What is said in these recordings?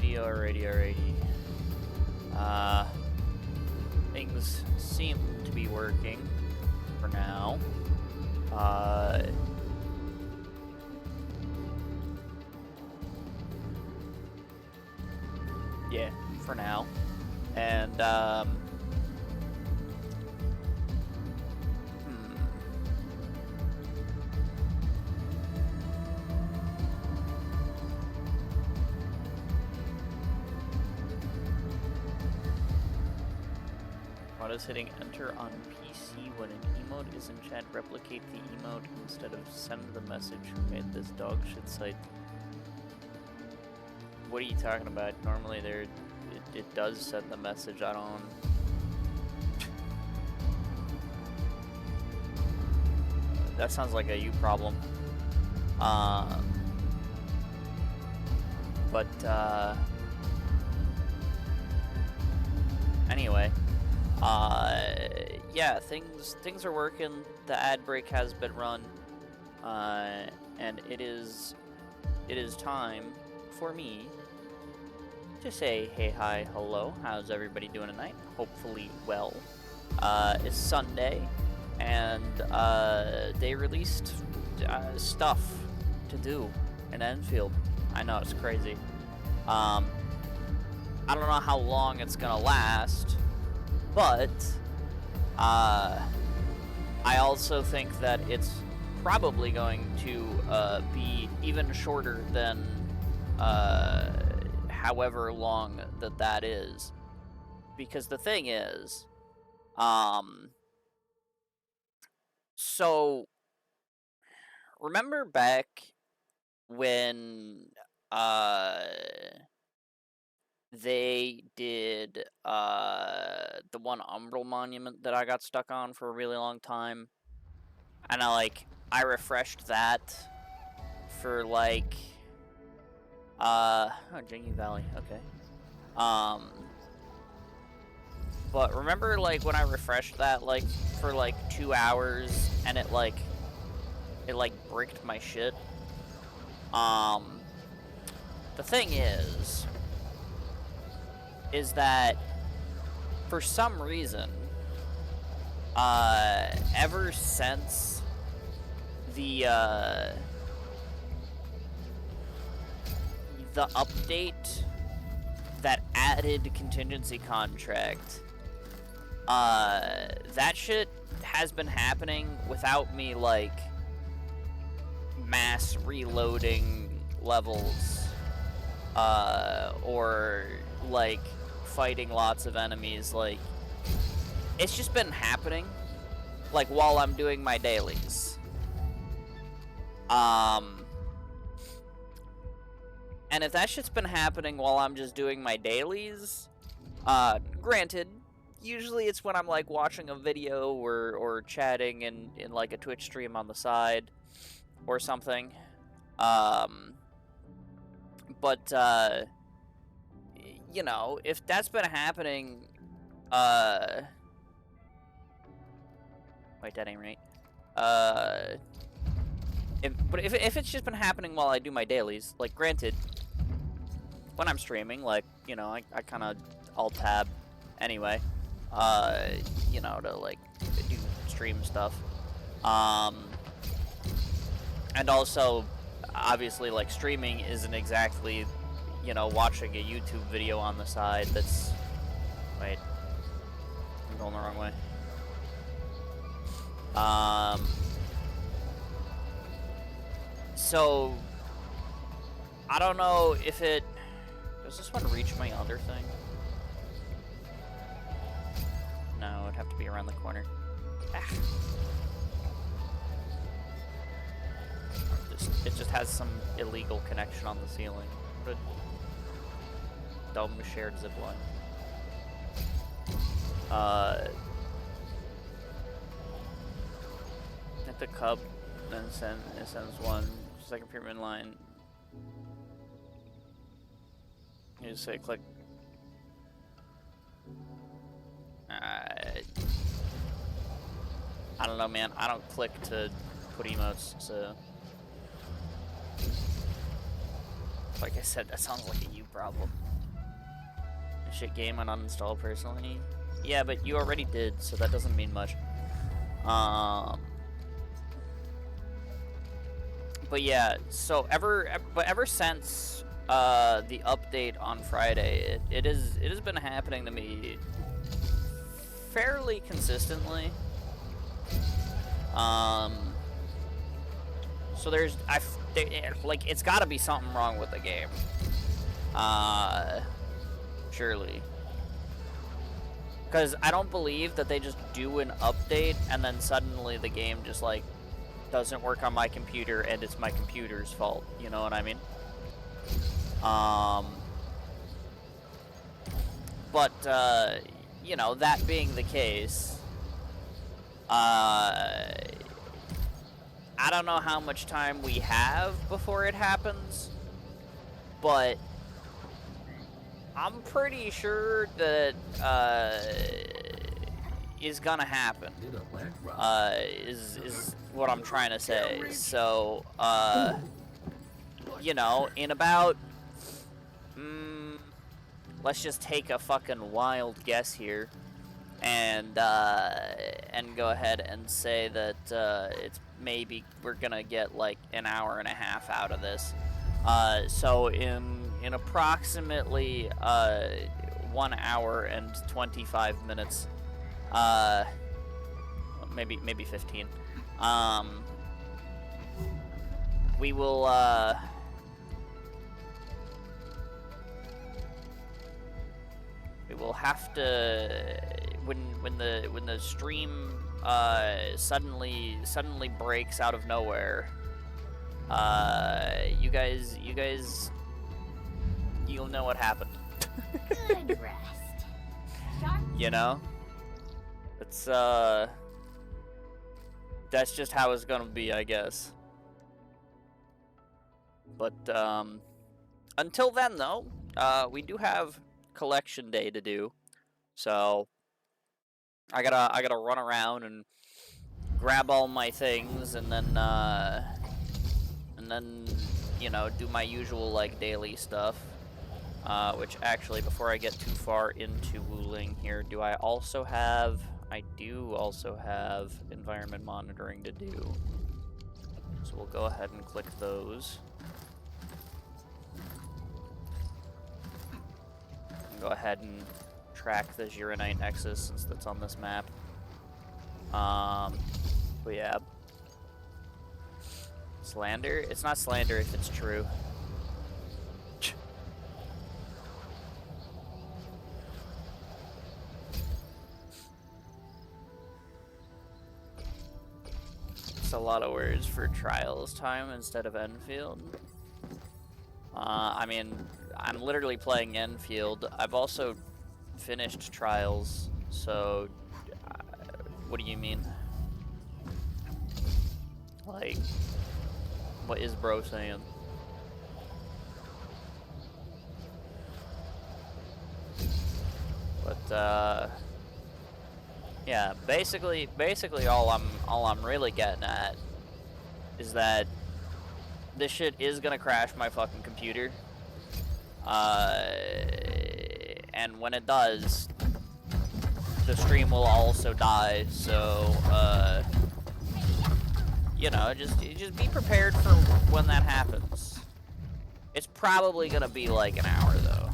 Alrighty. Things seem to be working for now. Yeah, for now. And, Why does hitting enter on PC when an emote is in chat replicate the emote instead of send the message who made this dog shit site? What are you talking about? Normally it does send the message. I don't... That sounds like a you problem. Anyway, yeah, things are working. The ad break has been run, and it is time for me to say hey, hi, hello. How's everybody doing tonight? Hopefully well. It's Sunday, and they released stuff to do in Enfield. I know, it's crazy. I don't know how long it's gonna last, but I also think that it's probably going to be even shorter than however long that is. Because the thing is, so remember back when they did the one Umbral monument that I got stuck on for a really long time, and I refreshed that for like oh, Jingy Valley, okay. But remember like when I refreshed that like for like 2 hours and it bricked my shit? The thing is that for some reason, ever since the update that added contingency contract, that shit has been happening without me like mass reloading levels, or like fighting lots of enemies. Like, it's just been happening like while I'm doing my dailies. And if that shit's been happening while I'm just doing my dailies, granted, usually it's when I'm like watching a video or chatting in like a Twitch stream on the side or something. But you know, if that's been happening, wait, that ain't right. If it's just been happening while I do my dailies, like, granted, when I'm streaming, like, you know, I kind of alt-tab anyway, you know, to, like, do stream stuff. And also, obviously, like, streaming isn't exactly, you know, watching a YouTube video on the side that's... Wait. I'm going the wrong way. So, I don't know if it... Does this one reach my other thing? No, it'd have to be around the corner. Ah. It just has some illegal connection on the ceiling. What a dumb shared zipline. Hit the cup, then it sends one. Second pyramid line. You just say click. I don't know, man. I don't click to put emotes, so. Like I said, that sounds like a you problem. Shit game and uninstall personally. Yeah, but you already did, so that doesn't mean much. But yeah, so ever since the update on Friday, it has been happening to me fairly consistently. So like it's got to be something wrong with the game. Surely. Because I don't believe that they just do an update and then suddenly the game just like doesn't work on my computer and it's my computer's fault. You know what I mean? But you know, that being the case, I don't know how much time we have before it happens, but I'm pretty sure that is gonna happen. Is what I'm trying to say. So you know, in about let's just take a fucking wild guess here, and go ahead and say that it's maybe we're gonna get like an hour and a half out of this. So in approximately 1 hour and 25 minutes, maybe 15, we will have to when the stream suddenly breaks out of nowhere. You guys, you'll know what happened. Good rest. You know, it's that's just how it's gonna be, I guess. But until then, though, we do have collection day to do, so I gotta run around and grab all my things, and then you know, do my usual like daily stuff. Which actually, before I get too far into Wuling here, I do also have environment monitoring to do. So we'll go ahead and click those. And go ahead and track the Gironite Nexus since that's on this map. But yeah. Slander? It's not slander if it's true. It's a lot of words for trials time instead of Enfield. I mean, I'm literally playing Enfield. I've also finished trials, so what do you mean? Like, what is bro saying? But yeah, basically all I'm really getting at is that this shit is gonna crash my fucking computer. And when it does, the stream will also die, so you know, just be prepared for when that happens. It's probably gonna be like an hour though.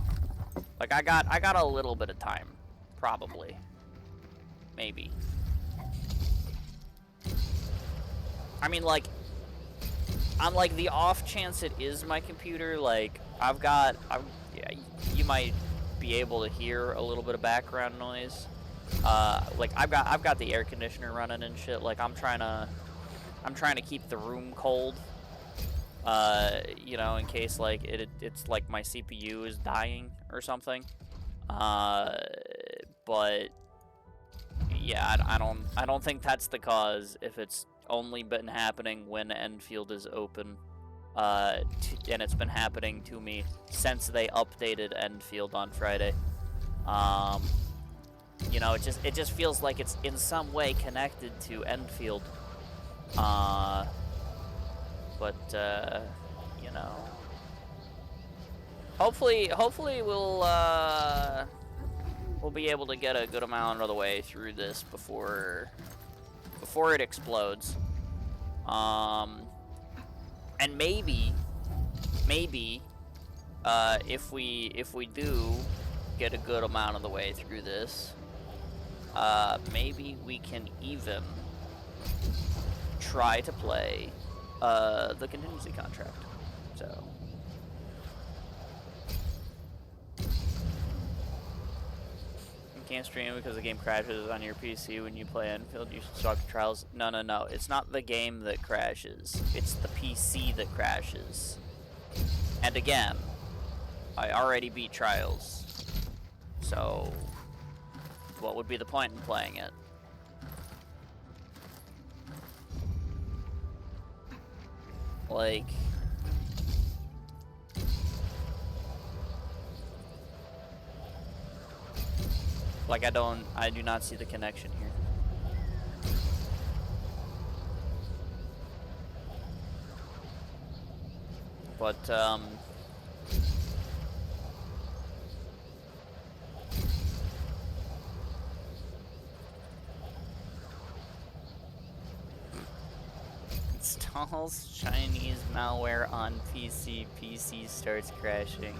Like I got a little bit of time, probably. Maybe. I mean, like, on like the off chance it is my computer, like yeah, you might be able to hear a little bit of background noise. Like I've got the air conditioner running and shit. Like I'm trying to keep the room cold. You know, in case like it's like my CPU is dying or something. But yeah, I don't think that's the cause if it's only been happening when Enfield is open. And it's been happening to me since they updated Enfield on Friday. You know, it just feels like it's in some way connected to Enfield. But you know, hopefully we'll we'll be able to get a good amount of the way through this before it explodes. And maybe if we do get a good amount of the way through this, maybe we can even try to play the contingency contract. So you can't stream because the game crashes on your PC when you play Enfield. You should stop trials. No. It's not the game that crashes. It's the PC that crashes. And again, I already beat trials. So what would be the point in playing it? Like, I do not see the connection here. But, installs Chinese malware on PC, PC starts crashing.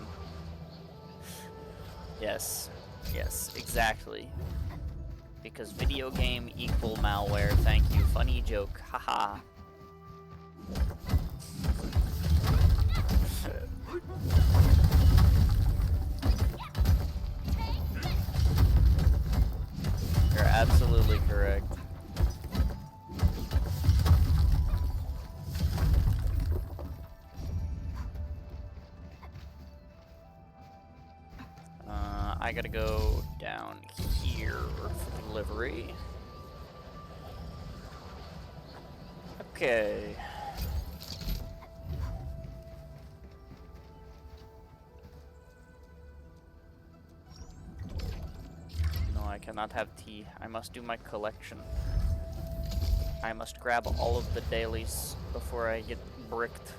Yes, exactly. Because video game equal malware, thank you, funny joke, haha. You're absolutely correct. I gotta go down here for delivery. Okay. No, I cannot have tea. I must do my collection. I must grab all of the dailies before I get bricked.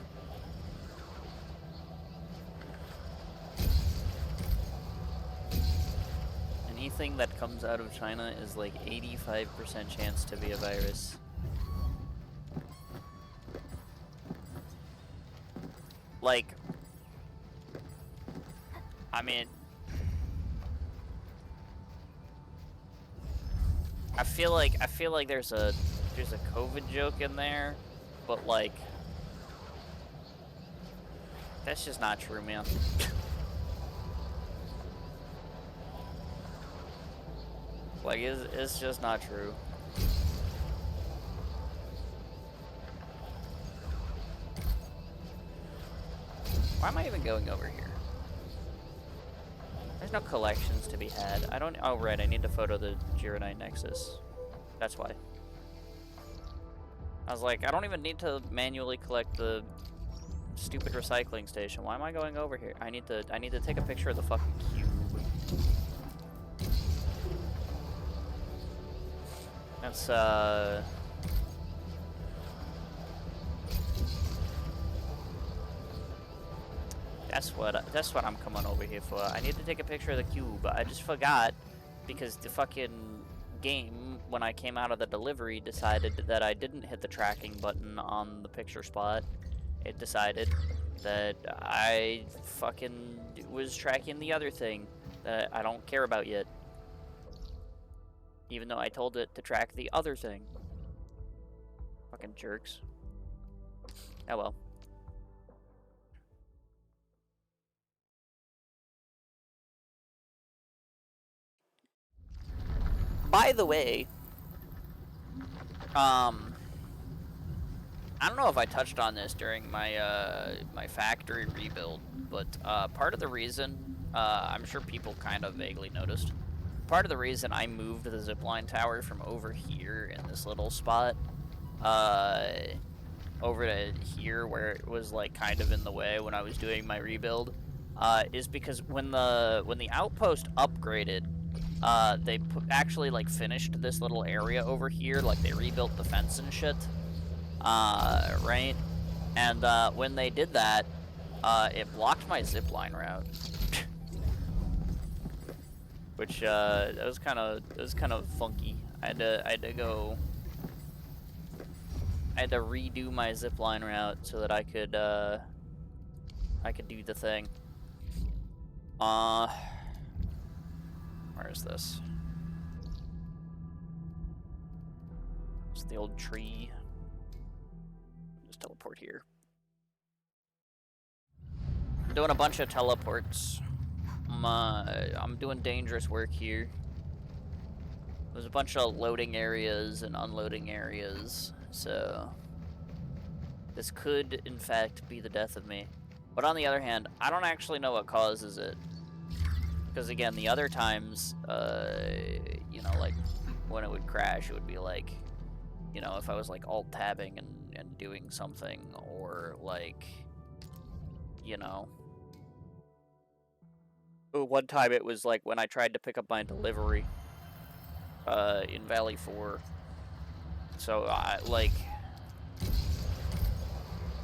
Anything that comes out of China is like 85% chance to be a virus. Like, I mean, I feel like there's a COVID joke in there, but like, that's just not true, man. Like, it's just not true. Why am I even going over here? There's no collections to be had. I don't. Oh, right. I need to photo the Gironite Nexus. That's why. I was like, I don't even need to manually collect the stupid recycling station. Why am I going over here? I need to take a picture of the fucking cube. That's what I'm coming over here for. I need to take a picture of the cube. I just forgot because the fucking game, when I came out of the delivery, decided that I didn't hit the tracking button on the picture spot. It decided that I fucking was tracking the other thing that I don't care about yet. Even though I told it to track the other thing. Fucking jerks. Oh well. By the way, I don't know if I touched on this during my my factory rebuild, but part of the reason, I'm sure people kind of vaguely noticed, part of the reason I moved the zipline tower from over here in this little spot, over to here where it was like kind of in the way when I was doing my rebuild, is because when the outpost upgraded, they actually like finished this little area over here, like they rebuilt the fence and shit, right? And when they did that, it blocked my zipline route. which that was kind of funky. I had to redo my zipline route so that I could do the thing. Where is this? It's the old tree. Just teleport here. I'm doing a bunch of teleports. I'm doing dangerous work here. There's a bunch of loading areas and unloading areas, so this could, in fact, be the death of me. But on the other hand, I don't actually know what causes it. Because again, the other times, you know, like, when it would crash, it would be like, you know, if I was, like, alt-tabbing and doing something, or, like, you know... One time it was, like, when I tried to pick up my delivery, in Valley 4. So, like...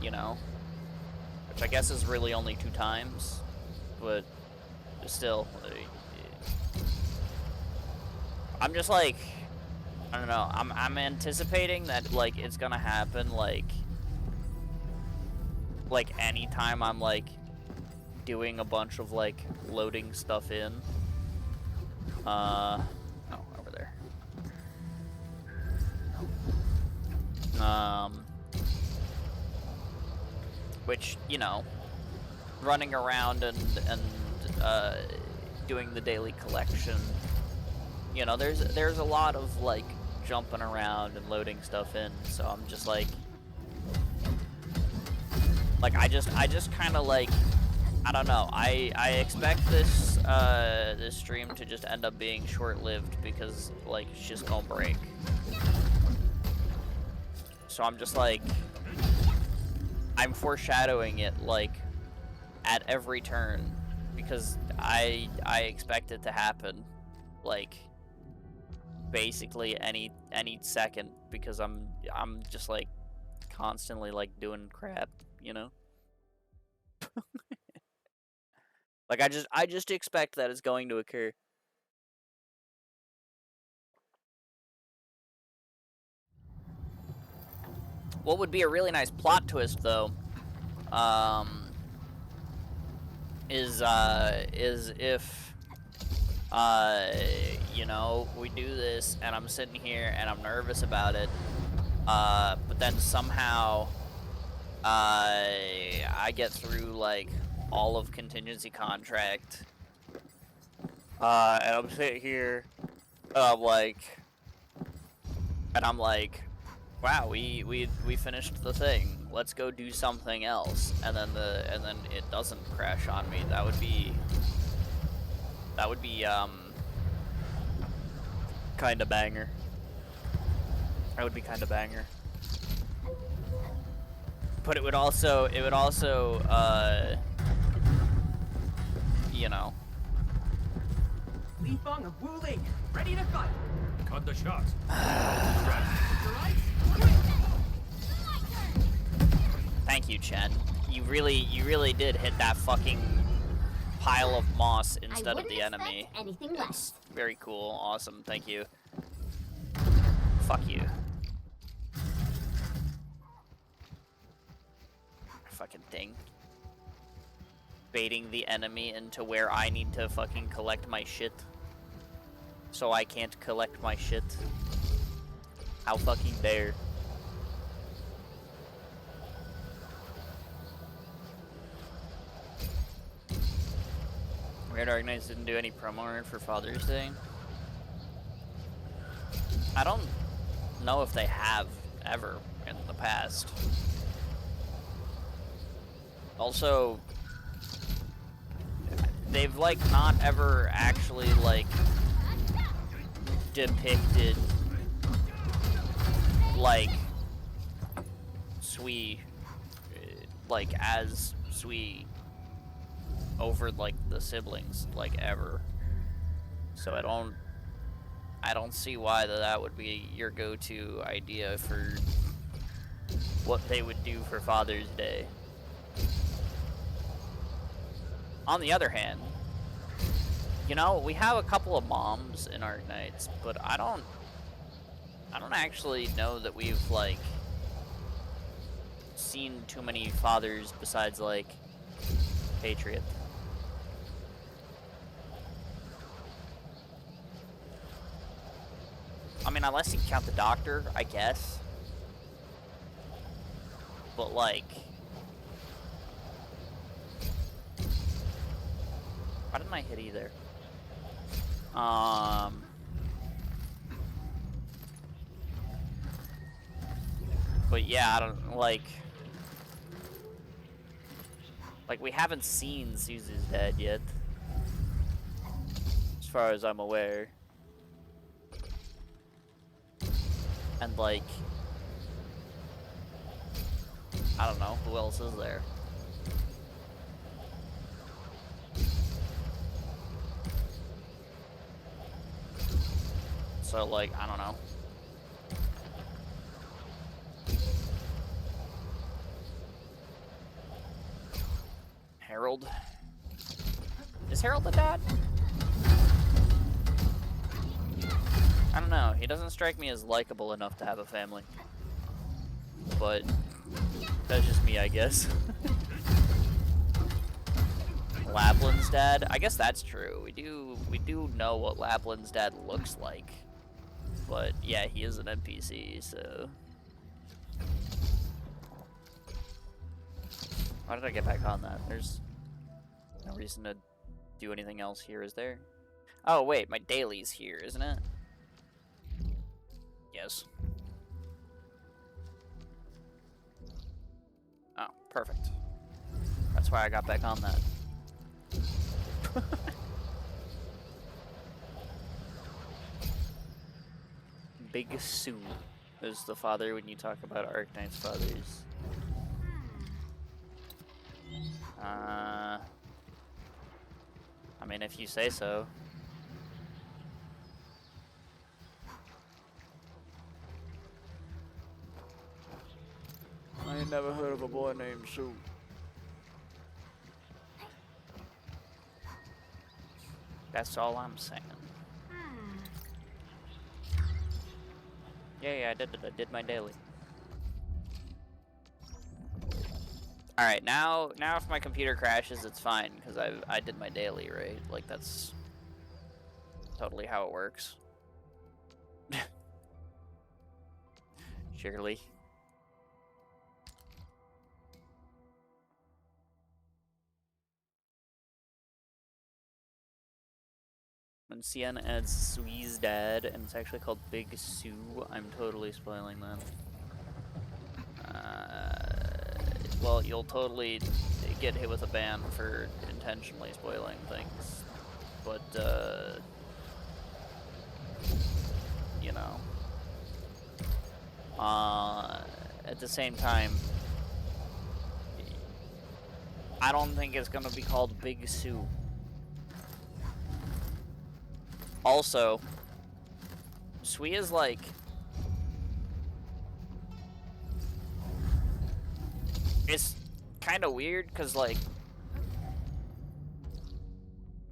You know? Which I guess is really only 2 times, but still... I'm just, like... I don't know, I'm anticipating that, like, it's gonna happen, like, anytime I'm, like, doing a bunch of, like, loading stuff in. Oh, over there. Which, you know, running around and doing the daily collection, you know, there's a lot of, like, jumping around and loading stuff in, so I'm just like I just kind of, like, I don't know, I expect this this stream to just end up being short-lived because, like, it's just gonna break. So I'm just like, I'm foreshadowing it, like, at every turn, because I expect it to happen, like, basically any second, because I'm just, like, constantly, like, doing crap, you know? Like, I just expect that it's going to occur. What would be a really nice plot twist, though, is if, you know, we do this, and I'm sitting here, and I'm nervous about it, but then somehow, I get through, like, all of contingency contract, and I'm sitting here, like, and I'm like, wow, we finished the thing. Let's go do something else. And then it doesn't crash on me. That would be kind of banger. That would be kind of banger. But it would also you know. Li Feng of Wu Ling, ready to fight. Cut the shot. Thank you, Chen. You really did hit that fucking pile of moss instead of the enemy. Anything less. Very cool. Awesome. Thank you. Fuck you. Fucking thing. Baiting the enemy into where I need to fucking collect my shit. So I can't collect my shit. How fucking dare. Red Dark Knights didn't do any promo art for Father's Day. I don't know if they have ever in the past. Also, they've, like, not ever actually, like, depicted, like, Sui, like, as Sui over, like, the siblings, like, ever. So I don't see why that would be your go-to idea for what they would do for Father's Day. On the other hand, You know, we have a couple of moms in our Knights, but I don't actually know that we've, like, seen too many fathers besides, like, Patriot. I mean, unless you count the doctor, I guess. But, like... Why didn't I hit either? But yeah, I don't, like... Like, we haven't seen Suzu's dad yet. As far as I'm aware. And, like... I don't know, who else is there? So, like, I don't know. Harold? Is Harold the dad? I don't know. He doesn't strike me as likable enough to have a family. But that's just me, I guess. Lapland's dad? I guess that's true. We do know what Lapland's dad looks like. But yeah, he is an NPC, so... Why did I get back on that? There's no reason to do anything else here, is there? Oh, wait, my daily's here, isn't it? Yes. Oh, perfect. That's why I got back on that. Big Sue is the father when you talk about Arknight's fathers. I mean, if you say so. I ain't never heard of a boy named Sue. That's all I'm saying. Yeah, I did my daily. Alright, now if my computer crashes, it's fine, because I did my daily, right? Like, that's totally how it works. Surely. When Cien adds Sui's dad, and it's actually called Big Sue, I'm totally spoiling that. Well, you'll totally get hit with a ban for intentionally spoiling things. But, you know. At the same time, I don't think it's gonna be called Big Sue. Also, Sui is like... It's kind of weird, because, like...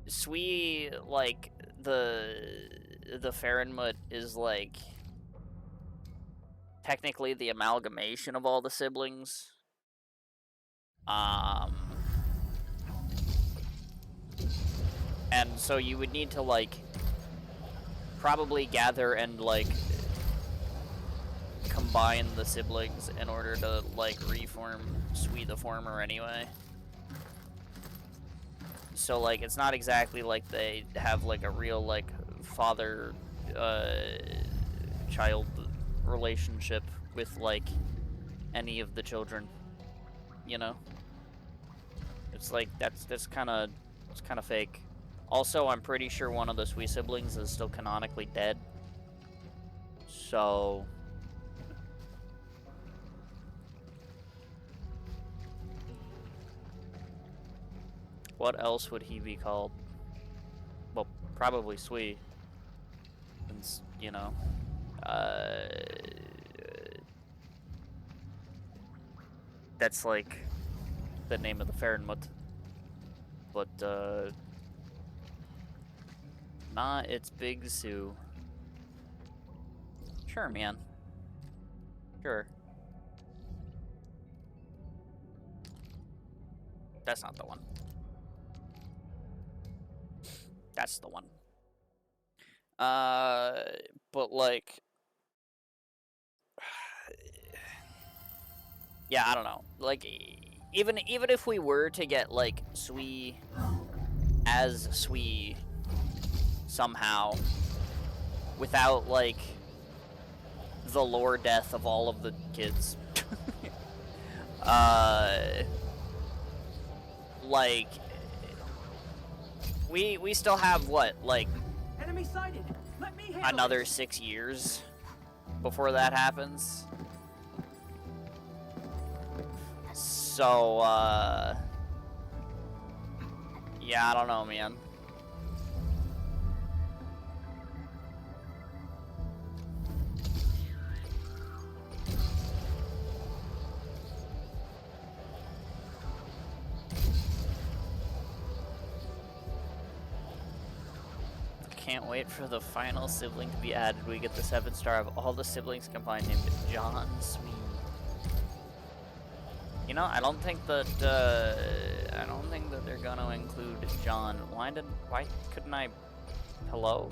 Sui, like, the Farenmut is, like... technically the amalgamation of all the siblings. And so you would need to, like... probably gather and, like... combine the siblings in order to, like, reform Sui the Former anyway. So, like, it's not exactly like they have, like, a real, like, father, child relationship with, like, any of the children, you know? It's like, that's kind of, it's kind of fake. Also, I'm pretty sure one of the Sui siblings is still canonically dead. So... what else would he be called? Well, probably Sui. Since, you know, that's like the name of the Farenmut. But, Nah, it's Big Sue. Sure, man. Sure. That's not the one. That's the one. But like, yeah, I don't know. Like, even if we were to get like Sui as Sui somehow, without like the lore death of all of the kids, like we still have what, like Enemy sighted. Let me handle another it. 6 years before that happens. So yeah, I don't know, man. Can't wait for the final sibling to be added. We get the 7-star of all the siblings combined named John Sweet. You know, I don't think that they're gonna include John. Why couldn't I? Hello?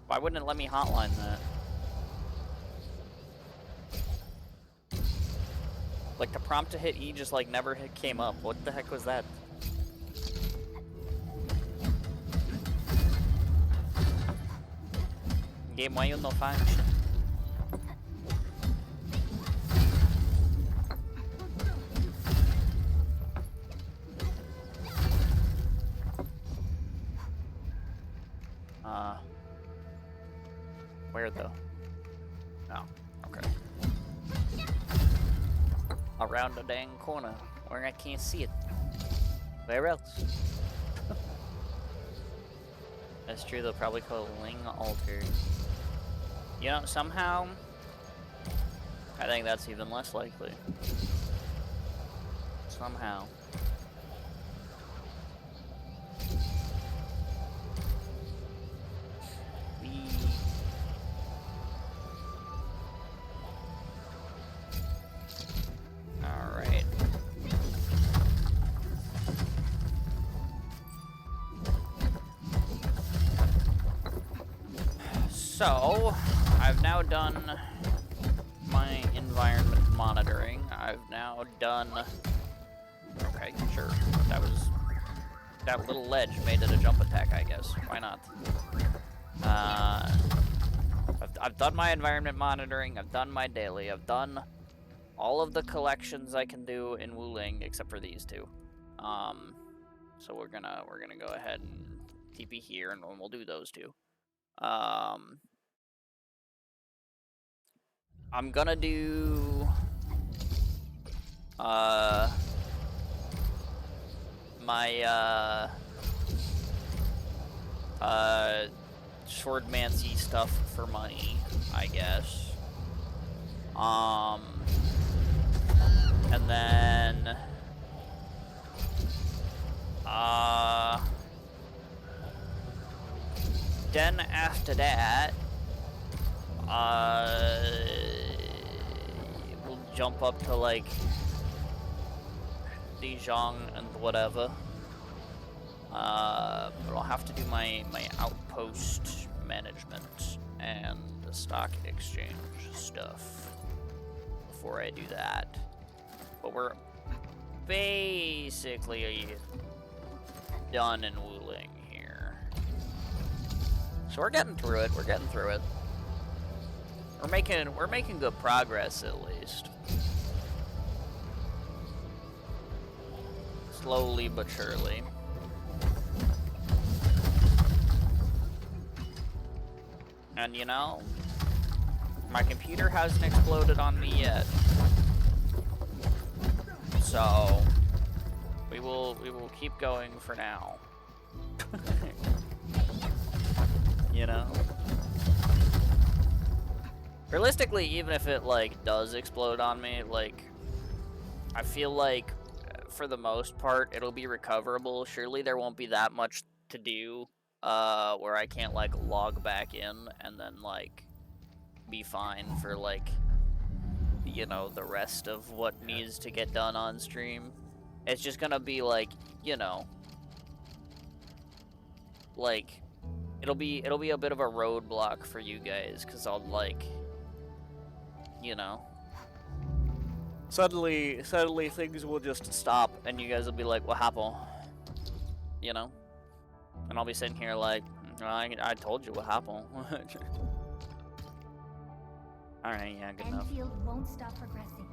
Why wouldn't it let me hotline that? Like the prompt to hit E just like never came up. What the heck was that? Game, why you no function? Where though? Oh, okay. Around the dang corner where I can't see it. Where else? That's true, they'll probably call it Ling Altar. You know, somehow, I think that's even less likely. Somehow. Alright. So, I've now done my environment monitoring. I've now done... Okay, sure. That little ledge made it a jump attack, I guess. Why not? I've done my environment monitoring. I've done my daily. I've done all of the collections I can do in Wuling, except for these two. So we're gonna go ahead and TP here, and we'll do those two. I'm gonna do my swordmancy stuff for money, I guess. And then then after that, we'll jump up to like Dijon and whatever. But I'll have to do my outpost management and the stock exchange stuff before I do that. But we're basically done in Wuling here. So we're getting through it. We're making good progress, at least. Slowly but surely. And you know, my computer hasn't exploded on me yet. So we will keep going for now. You know? Realistically, even if it like does explode on me, like I feel like for the most part it'll be recoverable. Surely there won't be that much to do, where I can't like log back in and then like be fine for like, you know, the rest of what needs to get done on stream. It's just gonna be like, you know, like it'll be a bit of a roadblock for you guys, because I'll like, you know, suddenly things will just stop and you guys will be like, what happened? You know? And I'll be sitting here like, I told you what happened. Alright, yeah, good enough. Enfield won't stop progressing.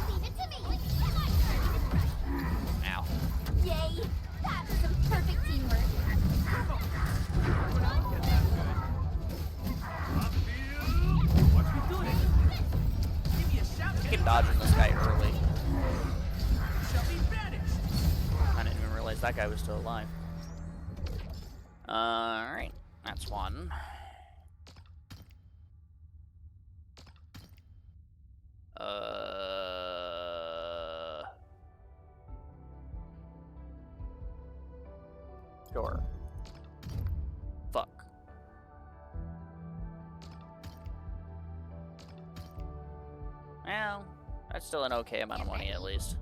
Leave it to me. Ow. Yay! That was some perfect teamwork. Watch me do it. Give me a shout. I can dodge on this guy early. Shall be vanished. I didn't even realize that guy was still alive. Alright, that's one. Sure. Fuck. Well, that's still an okay amount of money at least.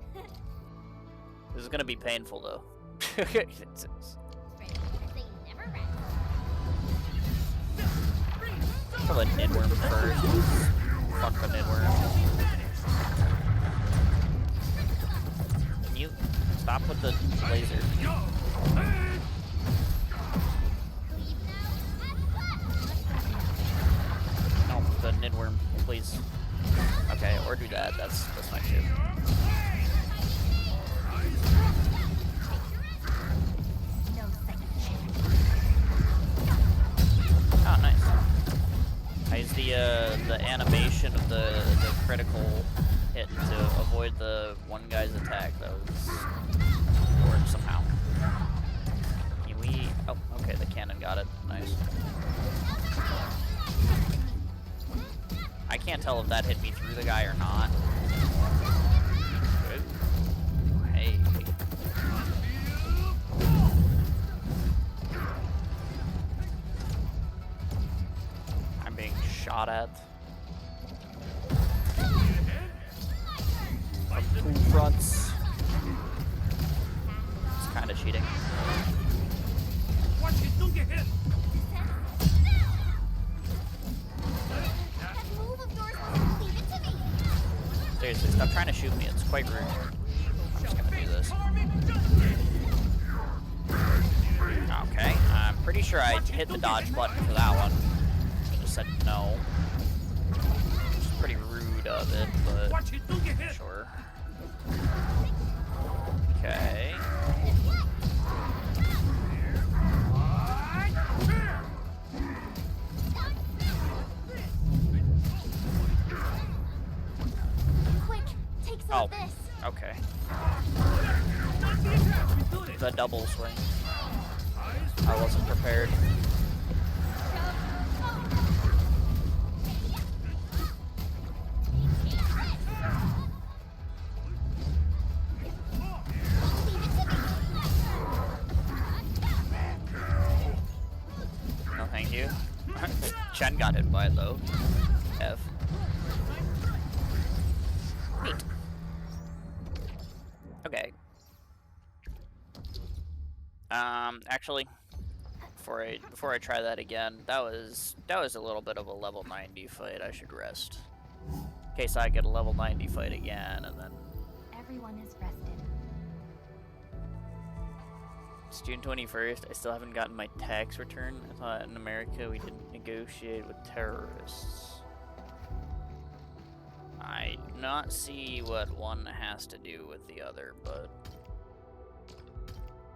This is gonna be painful though. For the Nidworm first. Fuck the Nidworm. Can you stop with the laser? No, the Nidworm, please. Okay, or do that. That's fine too. Oh, nice. I used the animation of the critical hit to avoid the one guy's attack. That was worked somehow. Can we? Oh, okay. The cannon got it. Nice. I can't tell if that hit me through the guy or not. Good. Hey. I'm being shot at. From two fronts. It's kind of cheating. Watch it, don't get hit. Seriously, stop trying to shoot me. It's quite rude. I'm just gonna do this. Okay, I'm pretty sure I hit the dodge button for that one. Just said no. Which is pretty rude of it, but sure. Okay. Oh, okay. The double swing. I wasn't prepared. No, thank you. Chen got hit by it though. F. Neat. Okay. Actually, before I try that again, that was a little bit of a level 90 fight. I should rest. In case I get a level 90 fight again, and then... Everyone is rested. It's June 21st. I still haven't gotten my tax return. I thought in America we didn't negotiate with terrorists. I do not see what one has to do with the other, but...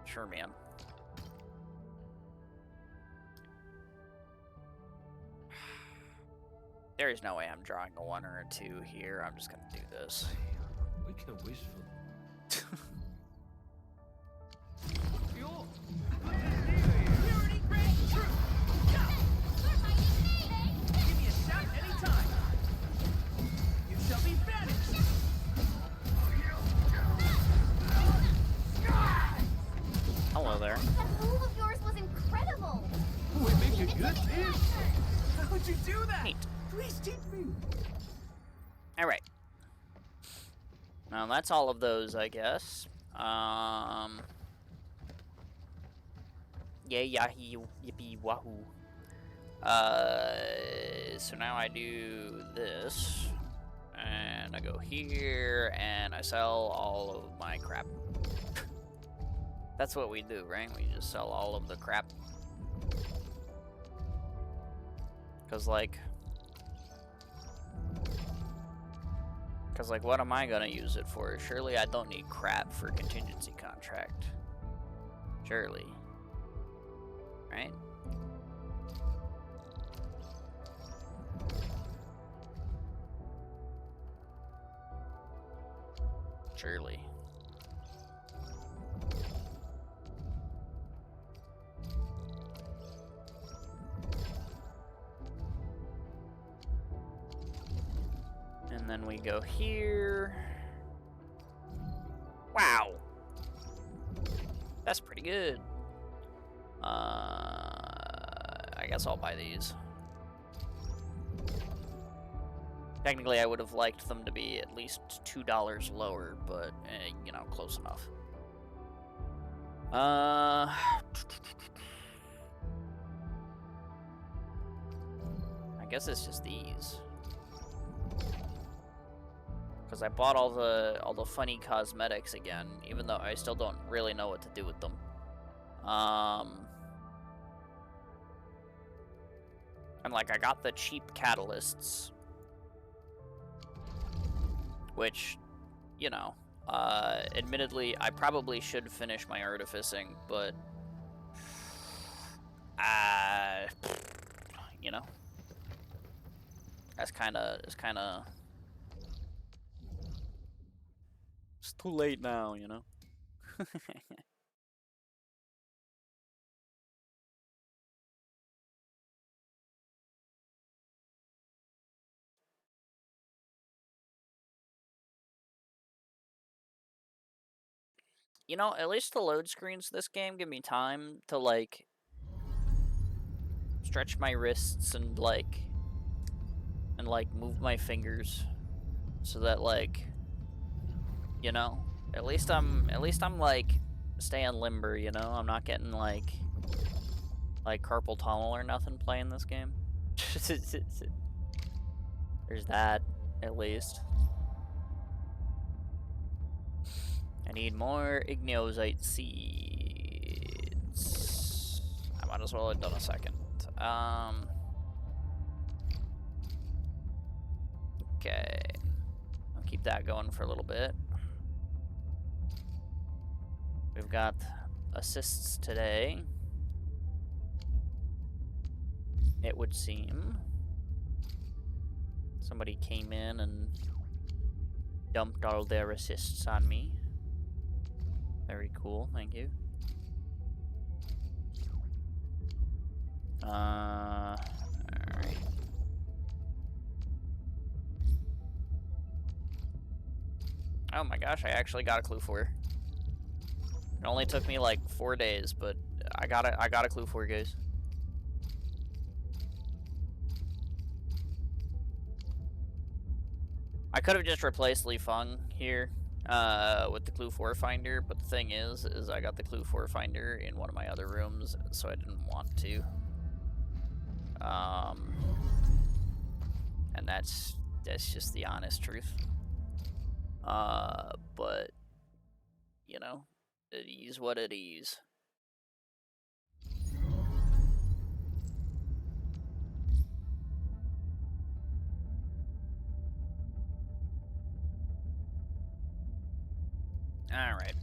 Sure, man. There is no way I'm drawing a 1 or a 2 here. I'm just gonna do this. We can wish for. good too. How'd you do that? Neat. Please teach me. Alright. Now that's all of those, I guess. Yeah, yippee, wahoo. So now I do this, and I go here, and I sell all of my crap. That's what we do, right? We just sell all of the crap. Cause like, what am I gonna use it for? Surely I don't need crap for contingency contract. Surely. Right? Surely. And then we go here. Wow. That's pretty good. I guess I'll buy these. Technically, I would have liked them to be at least $2 lower, but, you know, close enough. I guess it's just these. Because I bought all the funny cosmetics again, even though I still don't really know what to do with them. And like I got the cheap catalysts, which, you know, admittedly I probably should finish my artificing, but you know, it's kind of it's too late now, you know. You know, at least the load screens this game give me time to, like, stretch my wrists and, like, move my fingers so that, like, you know, at least I'm, like, staying limber, you know? I'm not getting, like carpal tunnel or nothing playing this game. There's that, at least. I need more igneosite seeds. I might as well have done a second. Okay. I'll keep that going for a little bit. We've got assists today, it would seem. Somebody came in and dumped all their assists on me. Very cool, thank you. Alright. Oh my gosh, I actually got a clue for her. It only took me like 4 days, but I got a clue for you guys. I could have just replaced Li Feng here with the clue 4 finder, but the thing is I got the clue 4 finder in one of my other rooms, so I didn't want to. And that's just the honest truth. But you know, it is what it is. All right.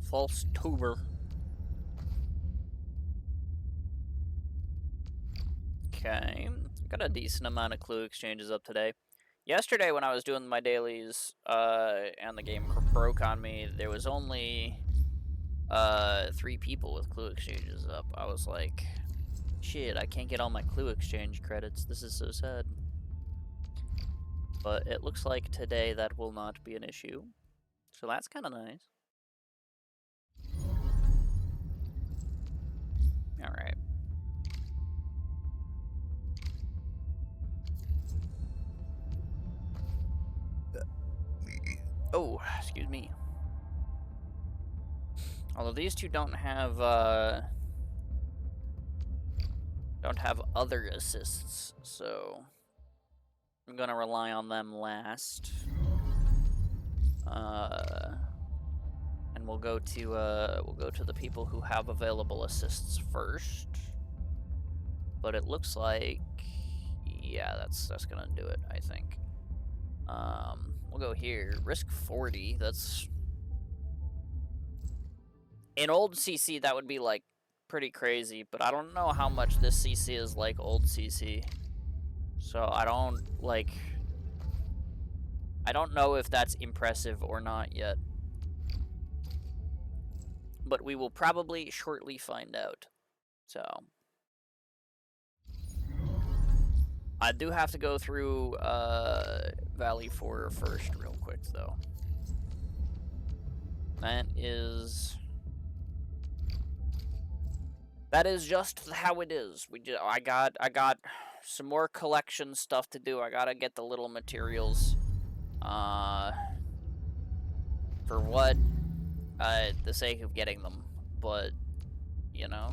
False tuber. Okay, got a decent amount of clue exchanges up today. Yesterday when I was doing my dailies, and the game broke on me, there was only 3 people with clue exchanges up. I was like, shit, I can't get all my clue exchange credits. This is so sad. But it looks like today that will not be an issue. So that's kind of nice. Oh, excuse me. Although these two don't have other assists, so I'm gonna rely on them last. And we'll go to the people who have available assists first. But it looks like, yeah, that's gonna do it, I think. We'll go here. Risk 40. That's in old CC. That would be like pretty crazy, but I don't know how much this CC is like old CC. So I don't know if that's impressive or not yet. But we will probably shortly find out. So I do have to go through Valley 4 first real quick though. That is just how it is. I got some more collection stuff to do. I gotta get the little materials for what the sake of getting them, but you know,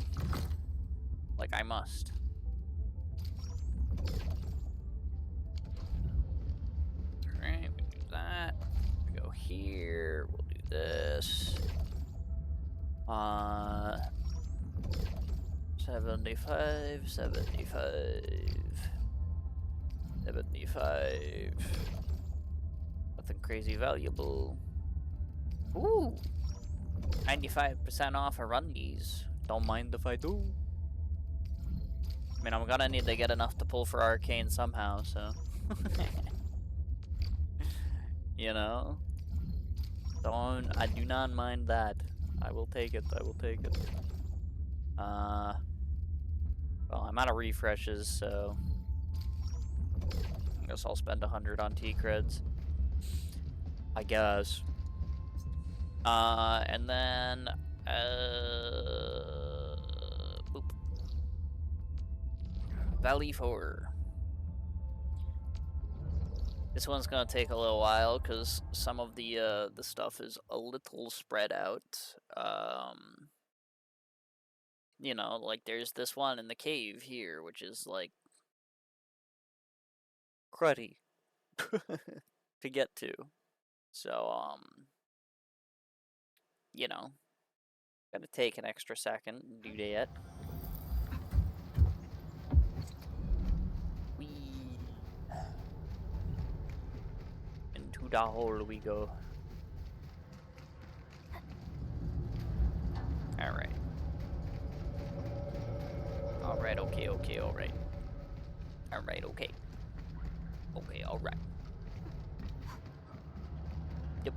like I must. Alright, we do that. We go here, we'll do this. 75, 75, 75. Nothing crazy valuable. Ooh! 95% off of Rundies. Don't mind if I do. I mean, I'm gonna need to get enough to pull for Arcane somehow, so. You know? I do not mind that. I will take it, I will take it. Well, I'm out of refreshes, so I guess I'll spend 100 on T-creds. I guess. And then, boop. Valley 4. This one's gonna take a little while, because some of the stuff is a little spread out. You know, like there's this one in the cave here, which is like cruddy to get to. So, you know, gotta take an extra second and do that. Into the hole we go. Alright. Alright, okay, alright. Alright, okay. Okay, alright. Yep.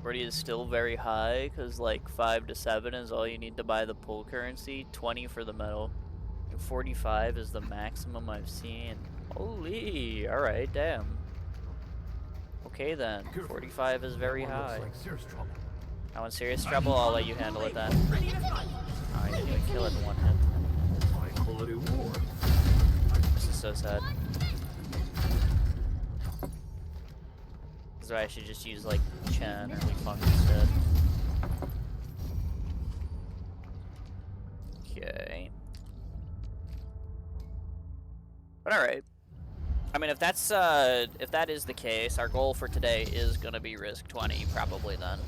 Already is still very high, because like 5 to 7 is all you need to buy the pull currency, 20 for the metal, and 45 is the maximum I've seen. Holy, alright, damn. Okay then, 45 is very high. Now in serious trouble, I'll let you handle it then. Oh, I didn't even kill it in one hit. High quality war. This is so sad. This is why I should just use like Chen or Funk instead. Okay. But alright. I mean, if that is the case, our goal for today is gonna be risk 20, probably then.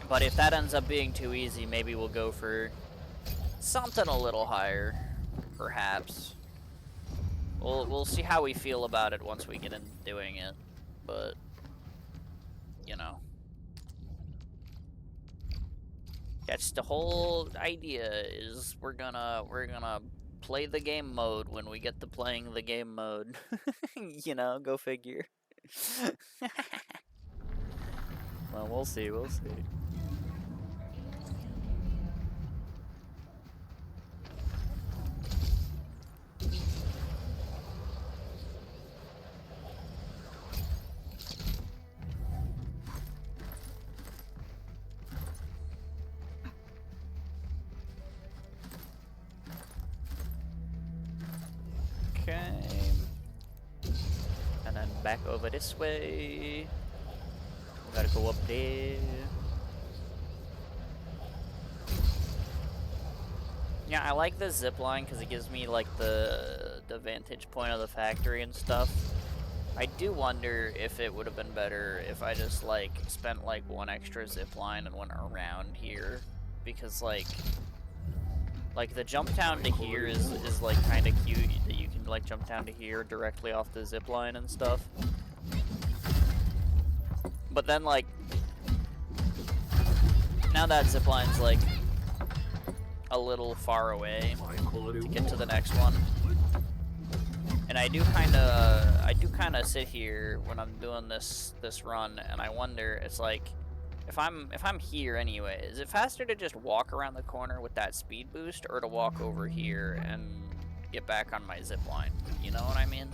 But if that ends up being too easy, maybe we'll go for something a little higher, perhaps. We'll see how we feel about it once we get into doing it, but you know, that's the whole idea. Is we're gonna play the game mode when we get to playing the game mode. You know, go figure. Well, we'll see. We'll see. Okay. And back over this way. We gotta go up there. Yeah, I like the zip line because it gives me like the vantage point of the factory and stuff. I do wonder if it would have been better if I just like spent like one extra zip line and went around here, because like the jump down to here is like kind of cute that you can like jump down to here directly off the zip line and stuff. But then like now that zip line's like a little far away to get to the next one. And I do kind of sit here when I'm doing this run, and I wonder, it's like, if I'm here anyway, is it faster to just walk around the corner with that speed boost, or to walk over here and get back on my zip line? You know what I mean?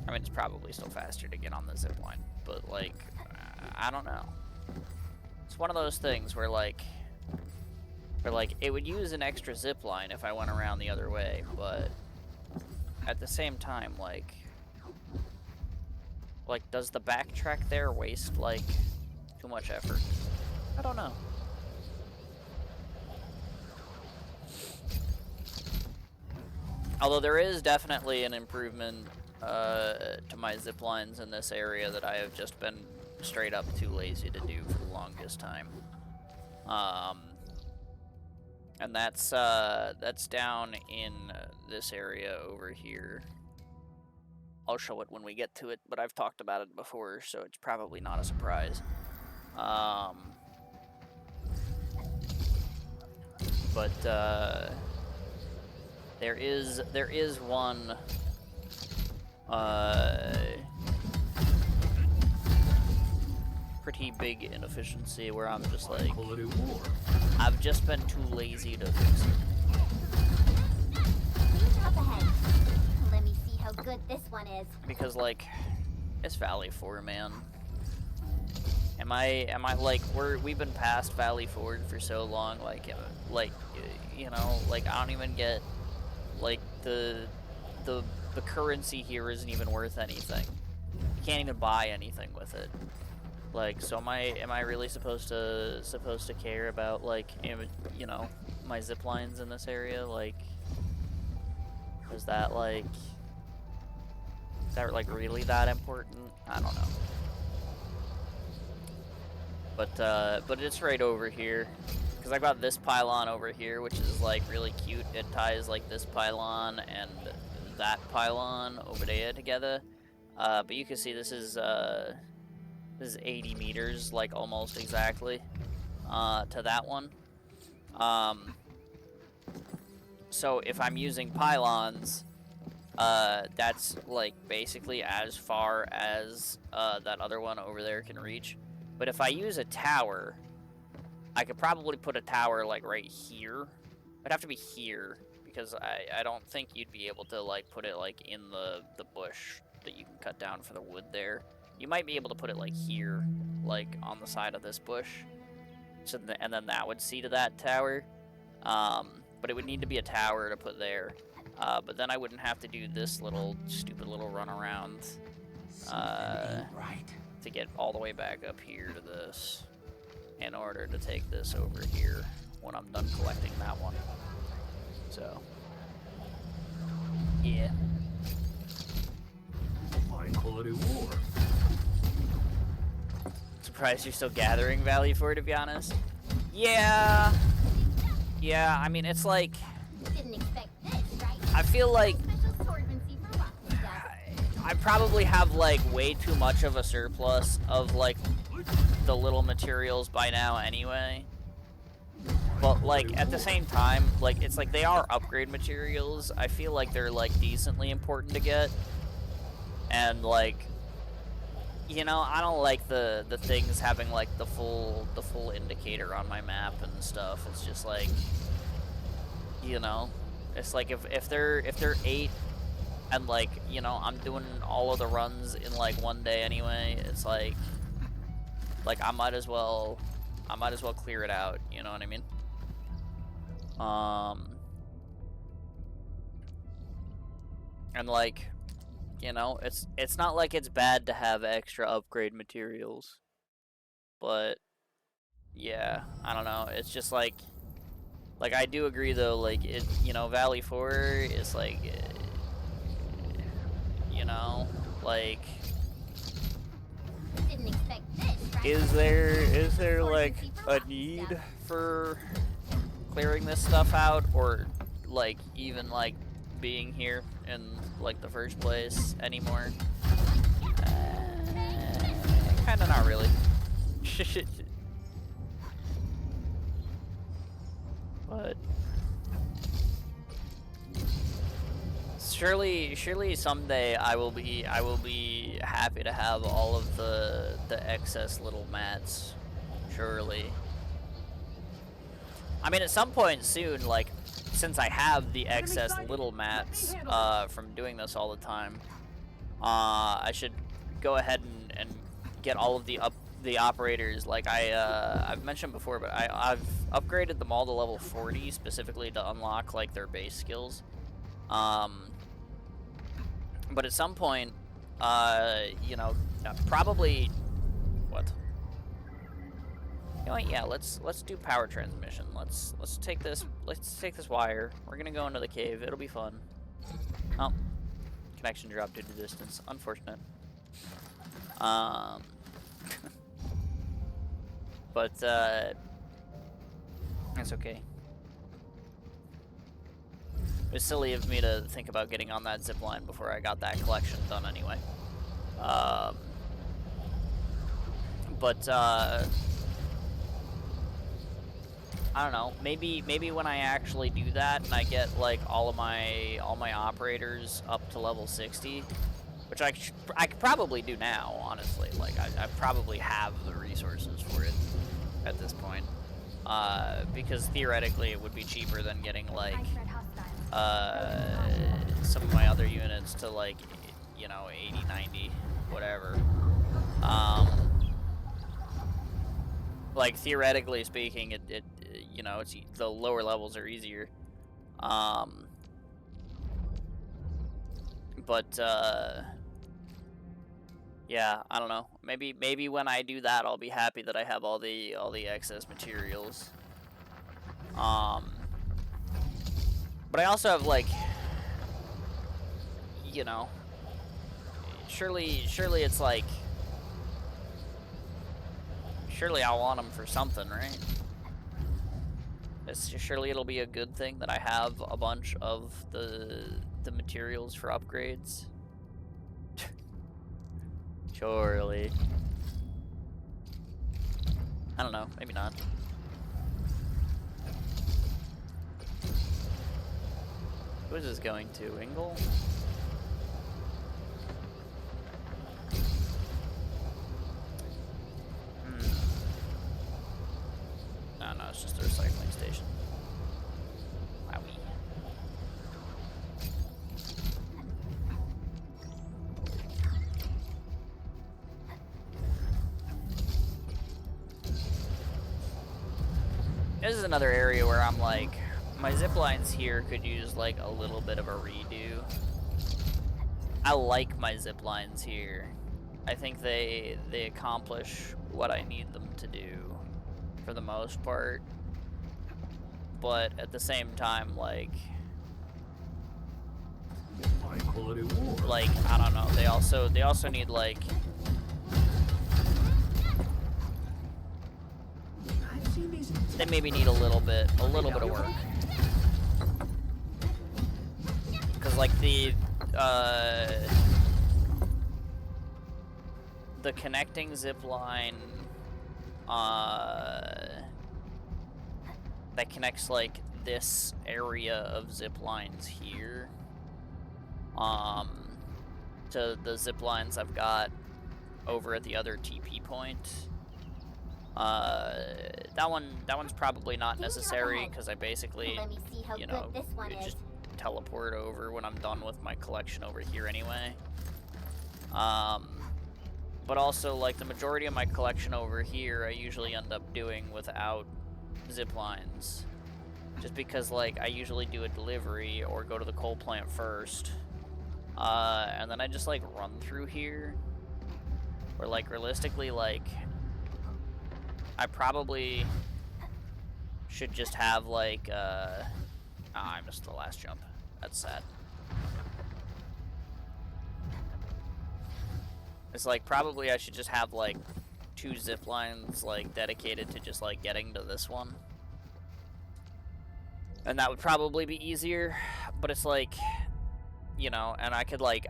I mean, it's probably still faster to get on the zip line, but like, I don't know. It's one of those things where like it would use an extra zip line if I went around the other way, but at the same time, like does the backtrack there waste like too much effort? I don't know. Although there is definitely an improvement to my zip lines in this area that I have just been straight up too lazy to do for the longest time. And that's down in this area over here. I'll show it when we get to it, but I've talked about it before, so it's probably not a surprise. But there is one pretty big inefficiency where I'm just like, I've just been too lazy to fix it. Up ahead. Let me see how good this one is. Because like, it's Valley 4, man. Am I like, we've been past Valley Ford for so long, like you know, like I don't even get, like the currency here isn't even worth anything. You can't even buy anything with it. Like, so am I really supposed to care about like, you know, my zip lines in this area? Like, is that like really that important? I don't know. But it's right over here, because I got this pylon over here, which is like really cute. It ties like this pylon and that pylon over there together. But you can see this is 80 meters, like almost exactly, to that one. So if I'm using pylons, that's like basically as far as that other one over there can reach. But if I use a tower, I could probably put a tower like right here. It'd have to be here, because I don't think you'd be able to like put it like in the bush that you can cut down for the wood there. You might be able to put it like here, like on the side of this bush, so and then that would see to that tower. But it would need to be a tower to put there. But then I wouldn't have to do this stupid little run around to get all the way back up here to this in order to take this over here when I'm done collecting that one. So, yeah. Fine quality war. Surprised you're still gathering Valley for, to be honest. Yeah. Yeah, I mean, it's like, Didn't expect this, right? I feel like Special swordsmancy for Rocky stuff. I probably have like way too much of a surplus of like the little materials by now anyway. But like at the same time, like it's like they are upgrade materials. I feel like they're like decently important to get. And like, you know, I don't like the things having like the full indicator on my map and stuff. It's just like, you know, it's like if they're 8 and like, you know, I'm doing all of the runs in like one day anyway, it's like I might as well clear it out, you know what I mean? And like, you know, it's not like it's bad to have extra upgrade materials. But yeah, I don't know. It's just like I do agree though, like it, you know, Valley 4 is like you know, like Didn't expect this, right? is there like a need for clearing this stuff out, or like even like being here in like the first place anymore? Kind of not really. But surely someday I will be happy to have all of the excess little mats. Surely. I mean, at some point soon, like, since I have the excess little mats from doing this all the time, I should go ahead and get all of the operators. Like I've mentioned before, but I've upgraded them all to level 40 specifically to unlock like their base skills. But at some point, you know, probably what? You know what? Yeah, let's do power transmission. Let's take this wire. We're gonna go into the cave. It'll be fun. Oh, connection dropped due to distance. Unfortunate. But that's okay. It was silly of me to think about getting on that zip line before I got that collection done anyway. But I don't know. Maybe when I actually do that and I get like all my operators up to level 60, which I could probably do now, honestly. Like I probably have the resources for it at this point. Because theoretically it would be cheaper than getting like some of my other units to like, you know, 80, 90, whatever. Like theoretically speaking, it you know, it's the lower levels are easier. But yeah, I don't know. Maybe when I do that, I'll be happy that I have all the excess materials. But I also have like, you know, surely it's like, surely I'll want them for something, right? Surely it'll be a good thing that I have a bunch of the materials for upgrades. Surely. I don't know, maybe not. Who is this going to? Ingle? No, it's just a recycling station. Wowie. This is another area where I'm like, my zip lines here could use like a little bit of a redo. I like my zip lines here. I think they accomplish what I need them to do for the most part. But at the same time, like I don't know, they also need like they maybe need a little bit of work. Cause like the connecting zip line that connects like this area of zip lines here to the zip lines I've got over at the other TP point. That one's probably not necessary because I basically, you know, just teleport over when I'm done with my collection over here anyway. But also, like, the majority of my collection over here I usually end up doing without zip lines. Just because, like, I usually do a delivery or go to the coal plant first. And then I just like run through here. Or like realistically, like I probably should just have like I missed the last jump. That's sad. It's like probably I should just have like 2 zip lines like dedicated to just like getting to this one. And that would probably be easier, but it's like, you know, and I could like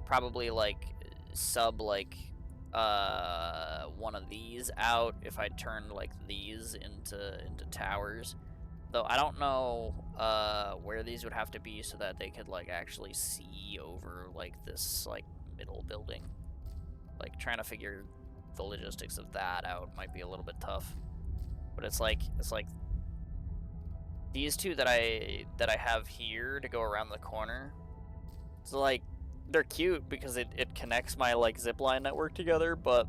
probably like sub like one of these out if I turned like these into towers. Though I don't know where these would have to be so that they could like actually see over like this like middle building. Like trying to figure the logistics of that out might be a little bit tough. But it's like these 2 that I have here to go around the corner. So like they're cute because it connects my like zipline network together, but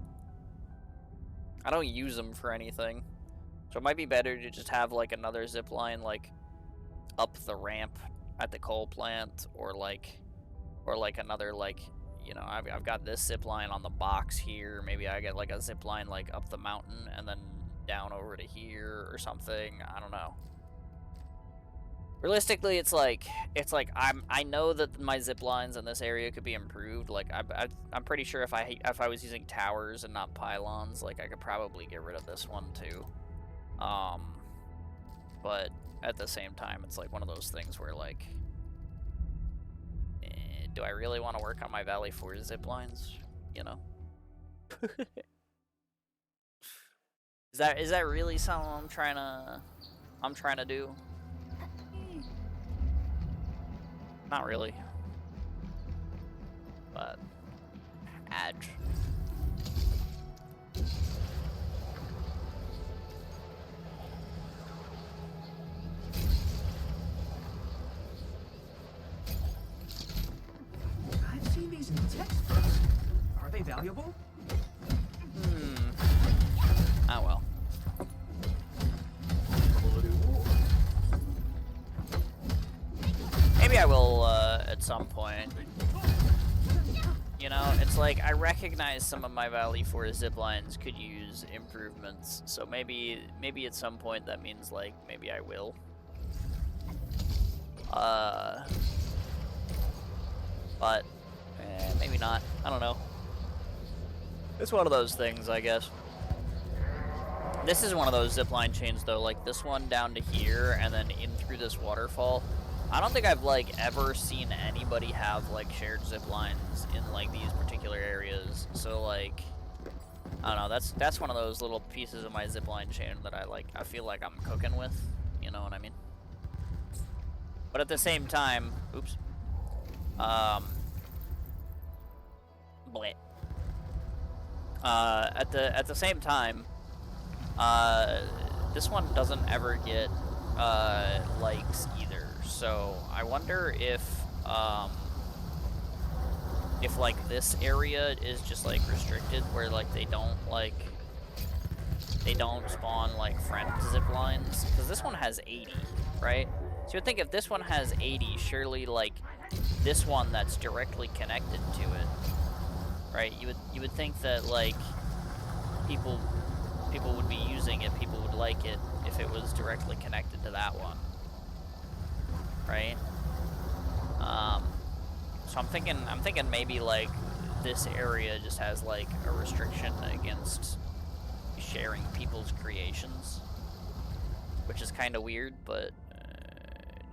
I don't use them for anything. So it might be better to just have like another zipline like up the ramp at the coal plant, or like another like, you know, I've got this zipline on the box here. Maybe I get like a zipline like up the mountain and then down over to here or something. I don't know. Realistically, it's like I know that my zip lines in this area could be improved. Like I'm pretty sure if I was using towers and not pylons, like I could probably get rid of this one too. But at the same time, it's like one of those things where like, do I really want to work on my Valley 4 zip lines? You know. Is that really something I'm trying to do? Not really. But edge. I've seen these in textbooks. Are they valuable? Oh well. Maybe I will at some point. You know, it's like I recognize some of my Valley 4 ziplines could use improvements, so maybe at some point that means like maybe I will. But maybe not. I don't know. It's one of those things, I guess. This is one of those zipline chains though, like this one down to here and then in through this waterfall. I don't think I've like ever seen anybody have like shared zip lines in like these particular areas. So like, I don't know, that's one of those little pieces of my zipline chain that I feel like I'm cooking with, you know what I mean? But at the same time, oops. Bleh. At the same time, this one doesn't ever get likes either. So I wonder if like this area is just like restricted, where like they don't spawn like friend zip lines, because this one has 80, right? So you'd think if this one has 80, surely like this one that's directly connected to it, right? You would think that like people would be using it, people would like it if it was directly connected to that one, right? So I'm thinking maybe like this area just has like a restriction against sharing people's creations, which is kind of weird, but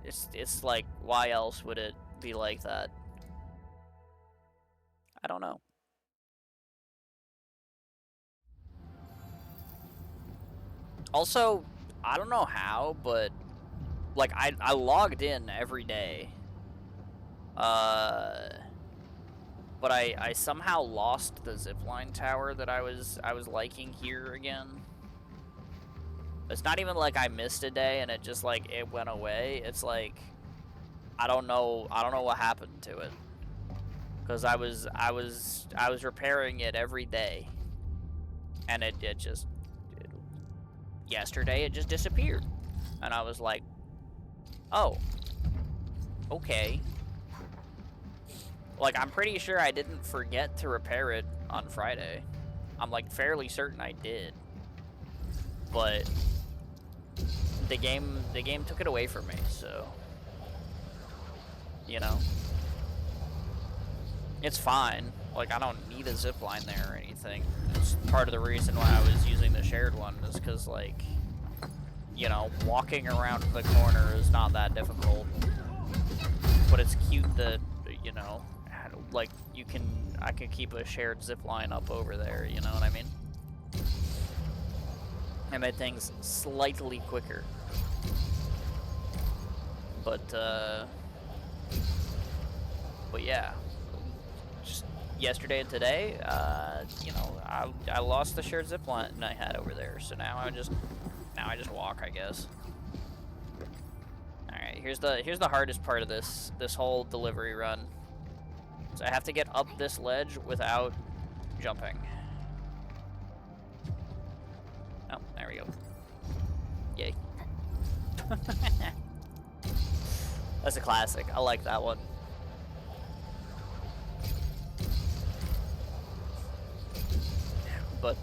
it's like, why else would it be like that? I don't know. Also, I don't know how, but like I logged in every day. But I somehow lost the zipline tower that I was liking here again. It's not even like I missed a day and it just like it went away. It's like I don't know what happened to it. Cuz I was repairing it every day. And yesterday it just disappeared. And I was like, "Oh. Okay." Like, I'm pretty sure I didn't forget to repair it on Friday. I'm, like, fairly certain I did. But the game took it away from me, so... You know? It's fine. Like, I don't need a zipline there or anything. It's part of the reason why I was using the shared one is because, like... You know, walking around the corner is not that difficult. But it's cute that, you know... Like, I can keep a shared zip line up over there, you know what I mean? And made things slightly quicker. But yeah. Just yesterday and today, you know, I lost the shared zip line I had over there, so now I just walk, I guess. Alright, here's the hardest part of this whole delivery run. So I have to get up this ledge without jumping. Oh, there we go. Yay. That's a classic. I like that one. But,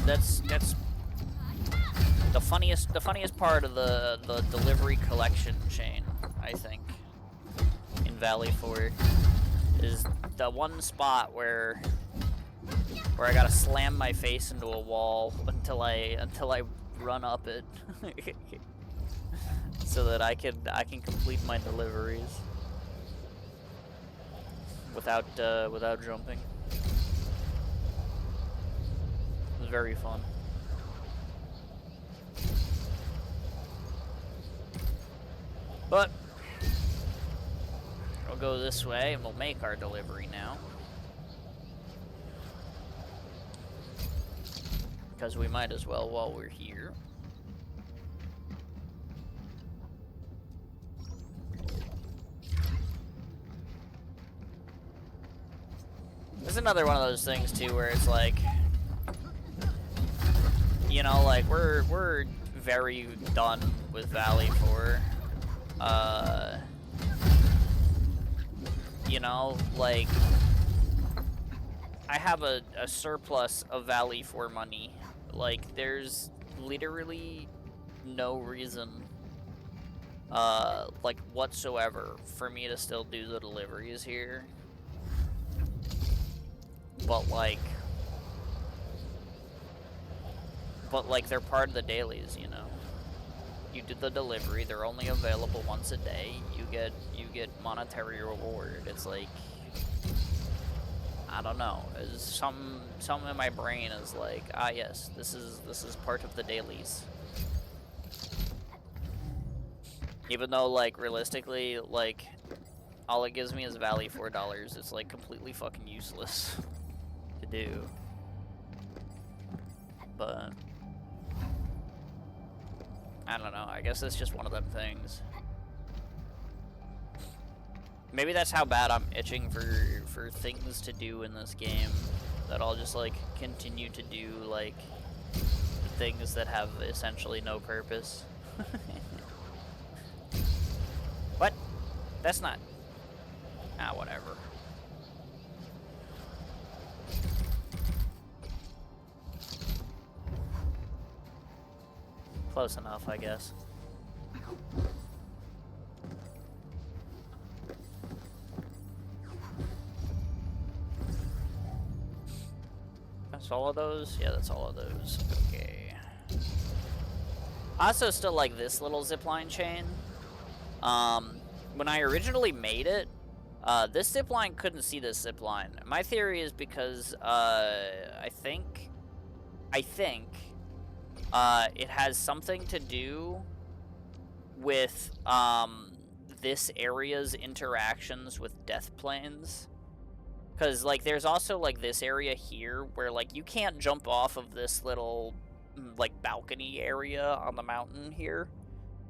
that's the funniest part of the delivery collection chain, I think, in Valley 4 is the one spot where I gotta slam my face into a wall until I run up it so that I can complete my deliveries without jumping. It was very fun. But we'll go this way and we'll make our delivery now. Because we might as well while we're here. This is another one of those things too where it's like, you know, like we're very done with Valley 4. You know, like I have a surplus of Valley 4 money. Like there's literally no reason like whatsoever for me to still do the deliveries here. But like they're part of the dailies, you know. You did the delivery, they're only available once a day. You get monetary reward. It's like, I don't know. It's something in my brain is like, ah yes, this is part of the dailies. Even though like realistically, like all it gives me is Valley $4. It's like completely fucking useless to do. But I don't know, I guess it's just one of them things. Maybe that's how bad I'm itching for things to do in this game. That I'll just like continue to do like the things that have essentially no purpose. What? That's not... Ah, whatever. Close enough, I guess. That's all of those? Yeah, that's all of those. Okay. I also still like this little zipline chain. When I originally made it, this zipline couldn't see this zipline. My theory is because, I think it has something to do with, this area's interactions with death planes. Because, like, there's also, like, this area here where, like, you can't jump off of this little, like, balcony area on the mountain here.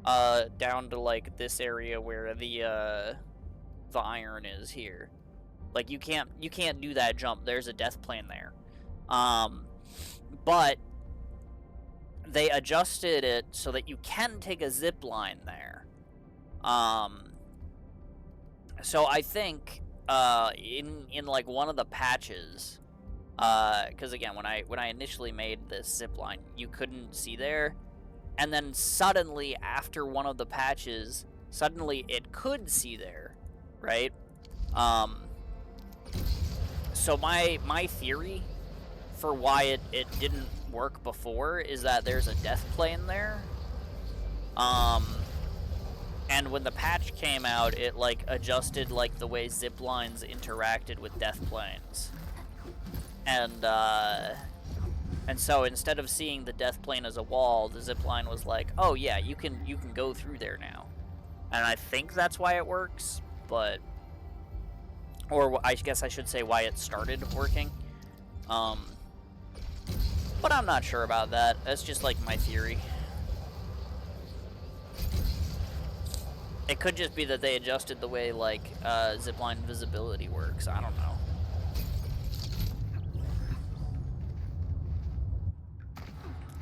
Down to, like, this area where the iron is here. Like, you can't do that jump. There's a death plane there. But they adjusted it so that you can take a zip line there. So I think in like one of the patches, because again, when I initially made this zip line, you couldn't see there, and then suddenly after one of the patches, suddenly it could see there, right? So my theory for why it didn't work before is that there's a death plane there. And when the patch came out, it like adjusted like the way zip lines interacted with death planes. And so instead of seeing the death plane as a wall, the zip line was like, "Oh yeah, you can go through there now." And I think that's why it works, but or I guess I should say why it started working. But I'm not sure about that. That's just like my theory. It could just be that they adjusted the way like zipline visibility works. I don't know.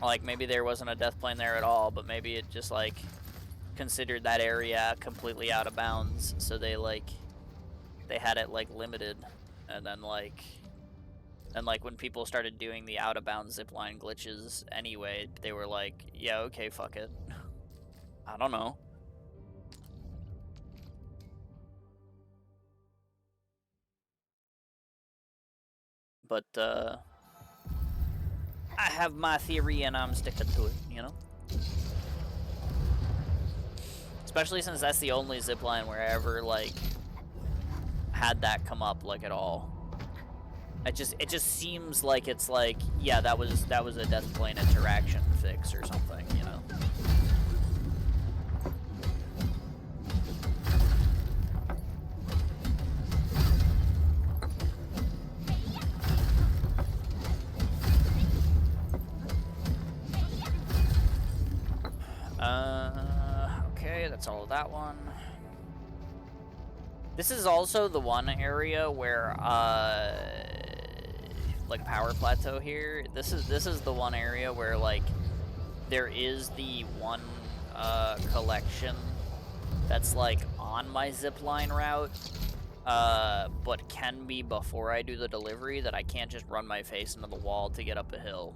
Like maybe there wasn't a death plane there at all, but maybe it just like considered that area completely out of bounds, so they had it like limited, and then like when people started doing the out of bounds zipline glitches anyway, they were like, yeah, okay, fuck it. I don't know. But I have my theory and I'm sticking to it, you know? Especially since that's the only zipline where I ever like had that come up like at all. It just seems like it's like, yeah, that was a death plane interaction fix or something, you know? Okay, that's all of that one. This is also the one area where, like Power Plateau here. This is the one area where like there is the one collection that's like on my zipline route, but can be before I do the delivery, that I can't just run my face into the wall to get up a hill.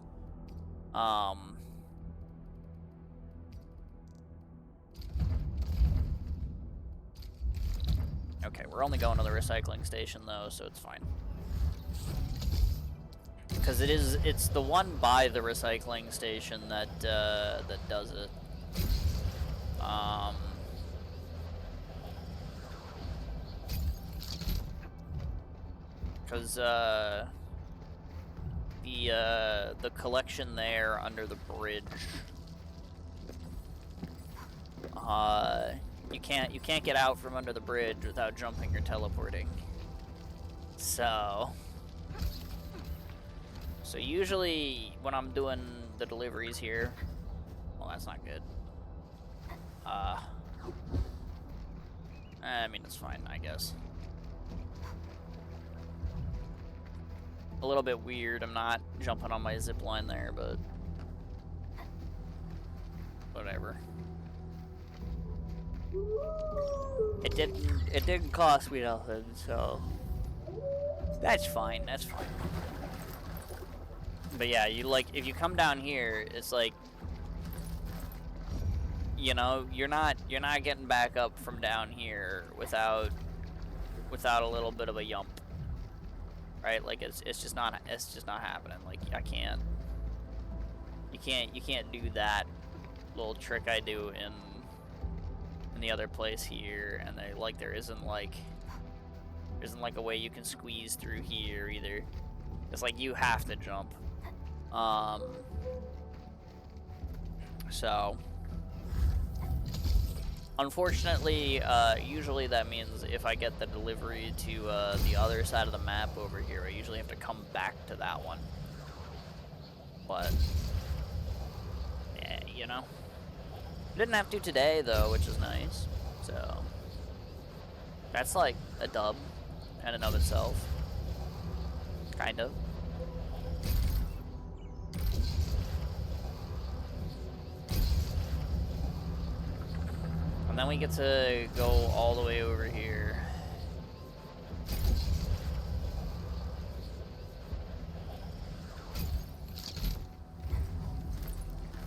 Okay, we're only going to the recycling station though, so it's fine. Because it's the one by the recycling station that that does it. Because the collection there under the bridge, you can't get out from under the bridge without jumping or teleporting. So usually when I'm doing the deliveries here, well, that's not good. I mean, it's fine, I guess. A little bit weird, I'm not jumping on my zip line there, but whatever. It didn't cost me nothing, so that's fine, that's fine. But yeah, you like, if you come down here, it's like, you know, you're not getting back up from down here without a little bit of a yump. Right? Like it's just not happening. Like you can't do that little trick I do in the other place here, and there isn't like a way you can squeeze through here either. It's like you have to jump. So unfortunately, usually that means if I get the delivery to the other side of the map over here, I usually have to come back to that one. But yeah, you know, didn't have to today though, which is nice. So that's like a dub in and of itself, kind of. then we get to go all the way over here.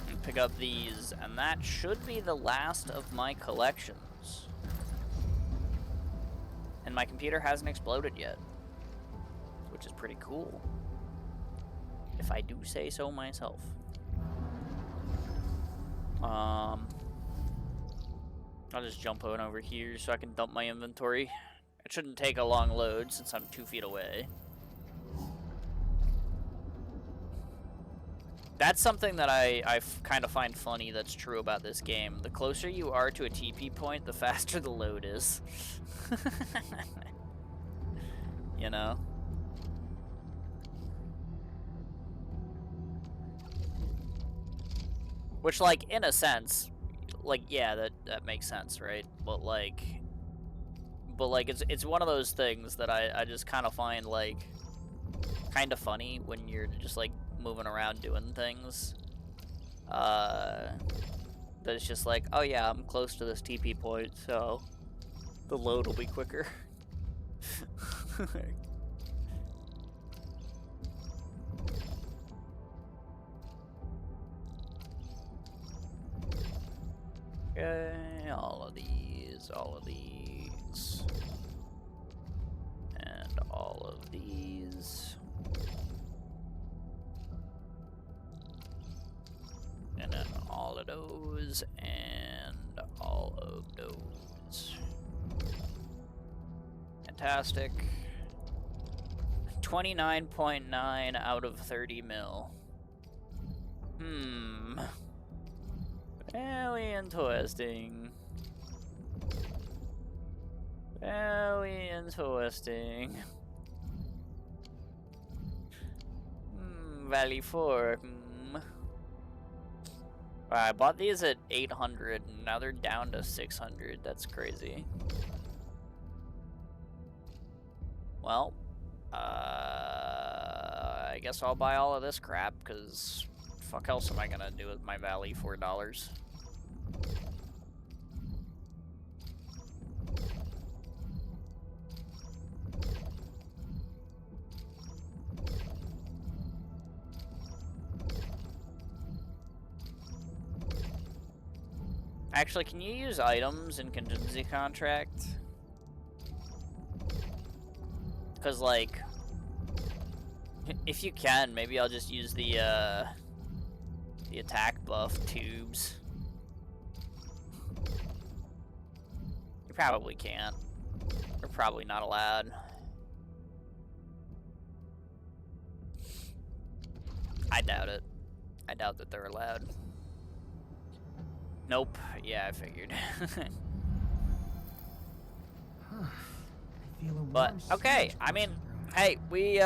And pick up these, and that should be the last of my collections. And my computer hasn't exploded yet, which is pretty cool, if I do say so myself. I'll just jump on over here so I can dump my inventory. It shouldn't take a long load since I'm 2 feet away. That's something that I kind of find funny that's true about this game. The closer you are to a TP point, the faster the load is. You know? Which, like, in a sense, like, yeah, that makes sense, right? But it's one of those things that I just kind of find, like, kind of funny when you're just, like, moving around doing things. That it's just like, oh yeah, I'm close to this TP point, so the load will be quicker. Okay, all of these, and all of these. And then all of those, and all of those. Fantastic. 29.9 out of 30 mil. Very interesting. Very interesting. Valley 4. I bought these at 800 and now they're down to 600. That's crazy. Well, I guess I'll buy all of this crap, because fuck else am I gonna do with my Valley $4? Actually, can you use items in contingency contract? Because, like, if you can, maybe I'll just use the attack buff tubes. You probably can't. They're probably not allowed. I doubt it. I doubt that they're allowed. Nope. Yeah, I figured. But okay, I mean, hey, we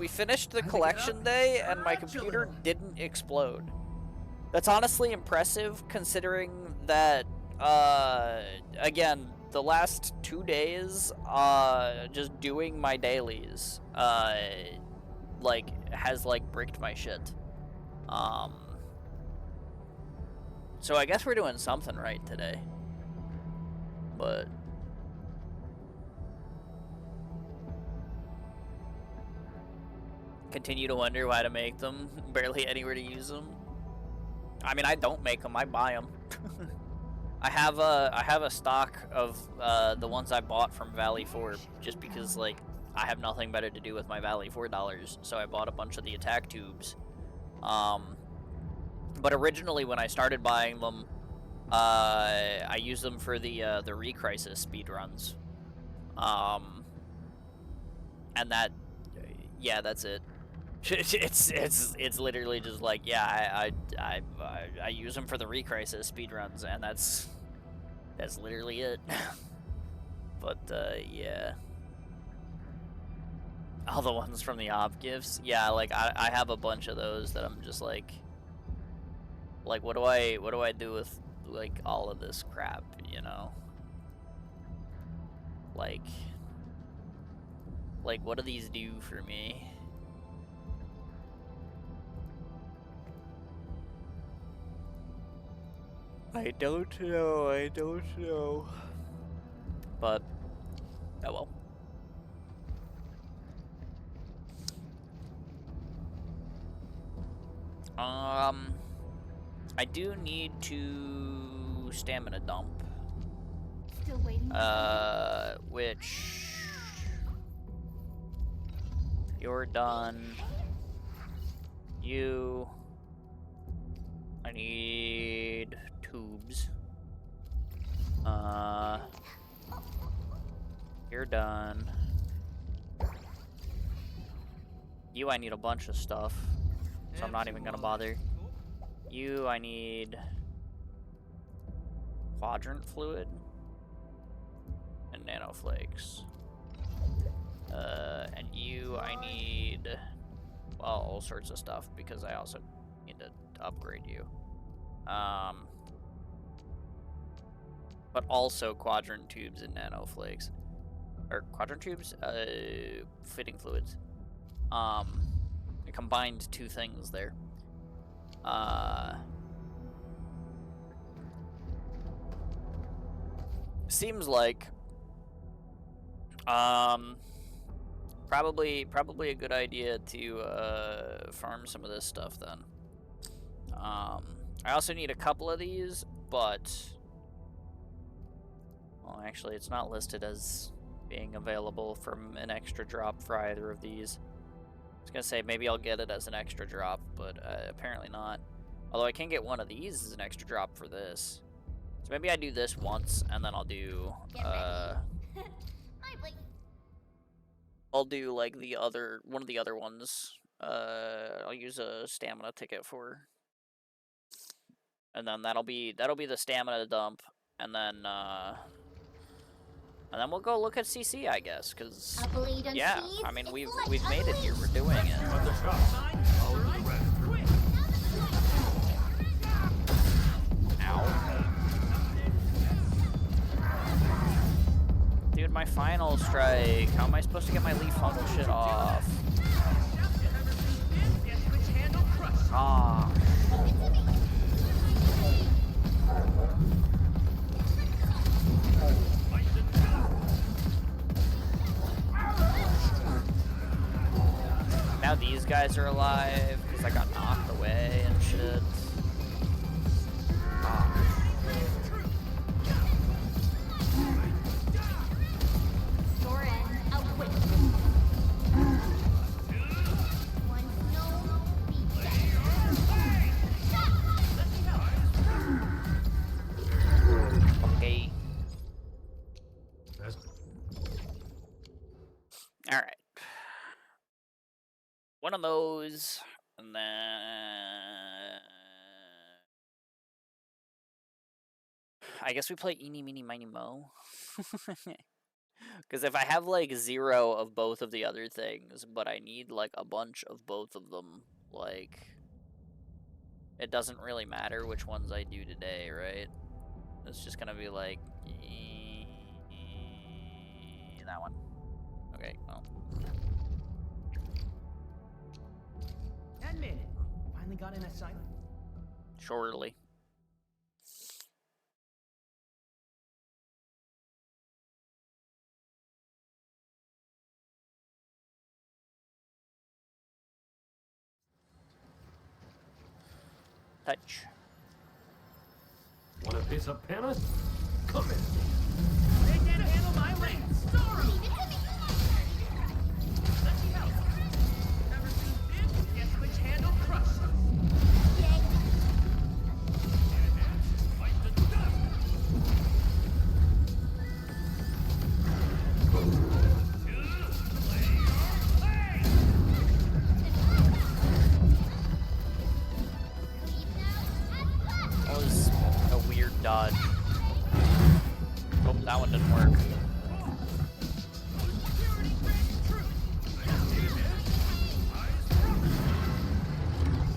finished the collection day and my computer didn't explode. That's honestly impressive, considering that again, the last 2 days just doing my dailies like has like bricked my shit. So I guess we're doing something right today. But continue to wonder why to make them. Barely anywhere to use them. I mean, I don't make them, I buy them. I have a stock of the ones I bought from Valley 4 just because, like, I have nothing better to do with my Valley $4, so I bought a bunch of the attack tubes. But originally, when I started buying them, I used them for the Re-Crisis speedruns. And that, yeah, that's it. It's literally just like, yeah, I use them for the Re-Crisis speedruns, and that's literally it. But yeah, all the ones from the op gifts, yeah, like I have a bunch of those that I'm just like what do I do with like all of this crap, you know? Like what do these do for me? I don't know. But, oh well. I do need to stamina dump. Still waiting. Which you're done. I need tubes. You're done. I need a bunch of stuff, so I'm not even gonna bother. I need quadrant fluid and nanoflakes. And I need, well, all sorts of stuff because I also need to upgrade you. But also quadrant tubes and nanoflakes. Or quadrant tubes? Fitting fluids. I combined two things there. Seems like probably a good idea to farm some of this stuff then. I also need a couple of these, but well, actually it's not listed as being available from an extra drop for either of these. I was gonna say maybe I'll get it as an extra drop, but apparently not. Although I can get one of these as an extra drop for this. So maybe I do this once, and then I'll do, I'll do like one of the other ones. I'll use a stamina ticket for, and then that'll be the stamina dump, and then we'll go look at CC, I guess, cause yeah, I mean we've made it here, we're doing it. Ow. Dude, my final strike. How am I supposed to get my leaf fungal shit off? Ah. Now these guys are alive because I got knocked away and shit. Ah. Okay. All right. One of those, and then I guess we play Eeny, Meeny, Miny, Mo. Because if I have like 0 of both of the other things, but I need like a bunch of both of them, like it doesn't really matter which ones I do today, right? It's just gonna be like that one. Okay, well. Admit it. Finally got in asylum. Surely. Touch. Want a piece of panna? Come in. They can't handle my lane. Sorry. Let me help. Never seen this? Guess which handle crushed. Fight the dust. That was a weird dodge. Oh, that one didn't work.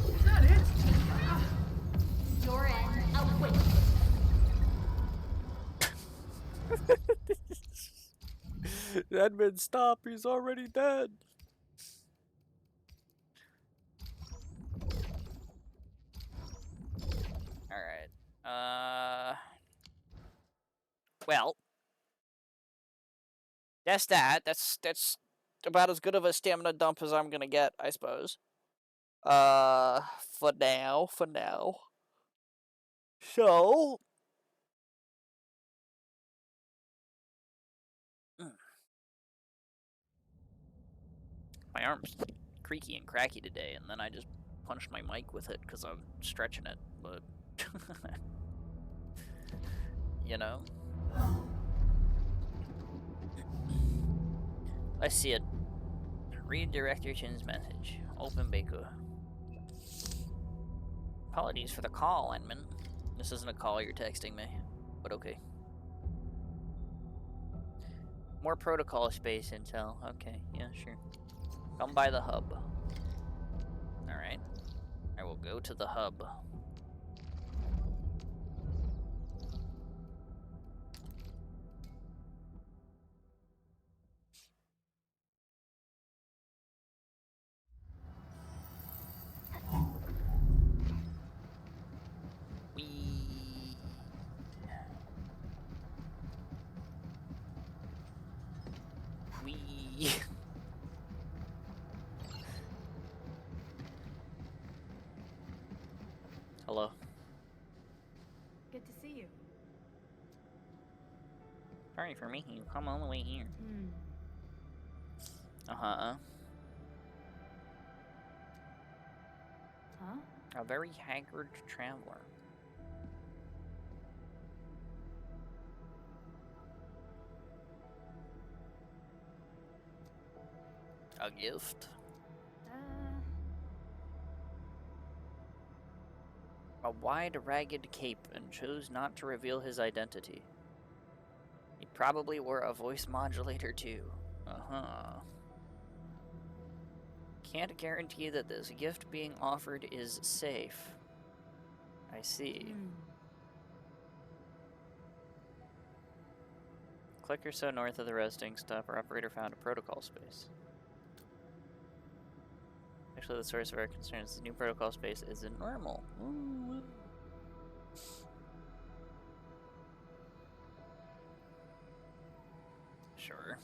Is that it? Your end awaits. Edmund, stop! He's already dead. All right. Well, that's that. That's about as good of a stamina dump as I'm gonna get, I suppose. For now. So, my arm's creaky and cracky today, and then I just punched my mic with it because I'm stretching it, but you know. I see it. Read Director Chin's message. Open Baku. Apologies for the call, Enman. This isn't a call, you're texting me. But okay. More protocol space intel. Okay, yeah, sure. Come by the hub. Alright. I will go to the hub. Wee. Wee. Hello. Good to see you. Sorry for making you come all the way here. Hmm. Uh-huh. Huh? A very haggard traveler. A gift? A wide, ragged cape, and chose not to reveal his identity. He probably wore a voice modulator too. Uh-huh. Can't guarantee that this gift being offered is safe. I see. Click or so north of the resting stop, our operator found a protocol space. Actually, the source of our concerns, the new protocol space isn't normal. Ooh. Sure.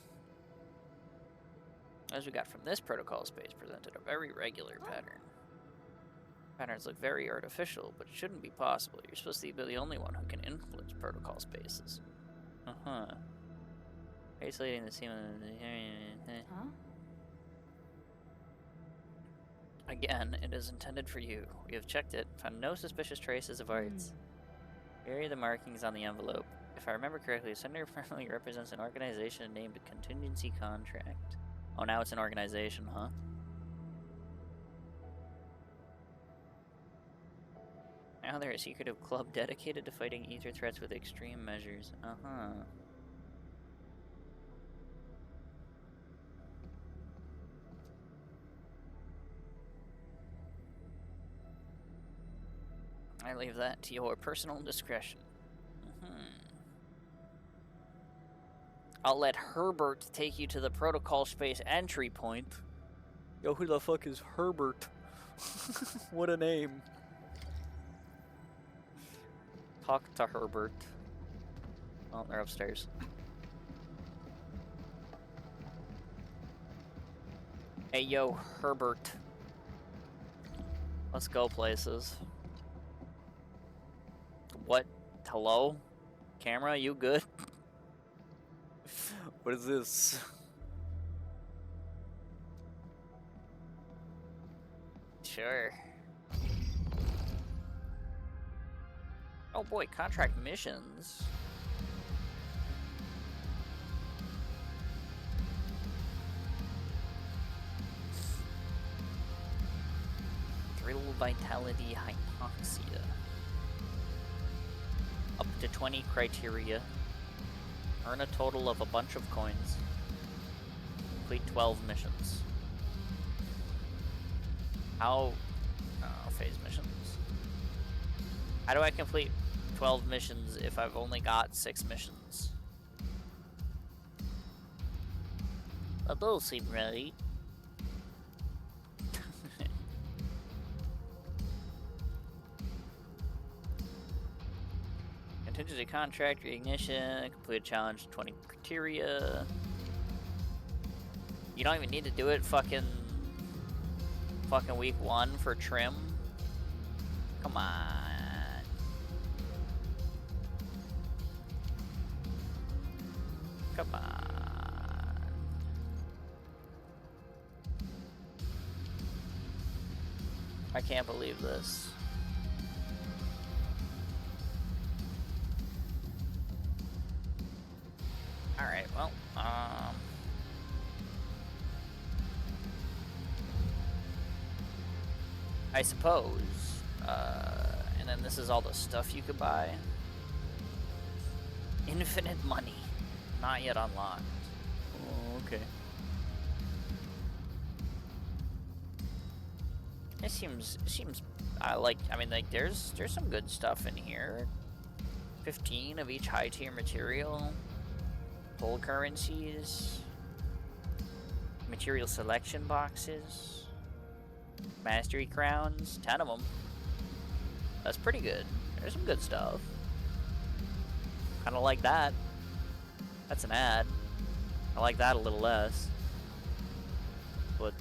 As we got from this protocol space presented a very regular pattern. Patterns look very artificial, but it shouldn't be possible. You're supposed to be the only one who can influence protocol spaces. Uh-huh. Isolating the scene. Huh? Again, it is intended for you. We have checked it, found no suspicious traces of arts. Vary the markings on the envelope. If I remember correctly, the sender primarily represents an organization named Contingency Contract. Oh, now it's an organization, huh? Now they're a secretive club dedicated to fighting ether threats with extreme measures. Uh-huh. I leave that to your personal discretion. I'll let Herbert take you to the protocol space entry point. Yo, who the fuck is Herbert? What a name. Talk to Herbert. Oh, they're upstairs. Hey, yo, Herbert. Let's go places. What? Hello? Camera, you good? What is this? Sure. Oh boy, contract missions. Thrill vitality hypoxia. Up to 20 criteria. Earn a total of a bunch of coins. Complete 12 missions. How... Oh, phase missions. How do I complete 12 missions if I've only got 6 missions? That does seem right. Contingency contract, reignition, complete a challenge, 20 criteria. You don't even need to do it fucking week 1 for trim. Come on. Come on. I can't believe this. Alright, well, I suppose, and then this is all the stuff you could buy. Infinite money, not yet unlocked. Oh, okay. It seems, like, I mean, like, there's some good stuff in here. 15 of each high tier material. Full currencies, material selection boxes, mastery crowns, 10 of them. That's pretty good. There's some good stuff. Kind of like that. That's an ad. I like that a little less. But,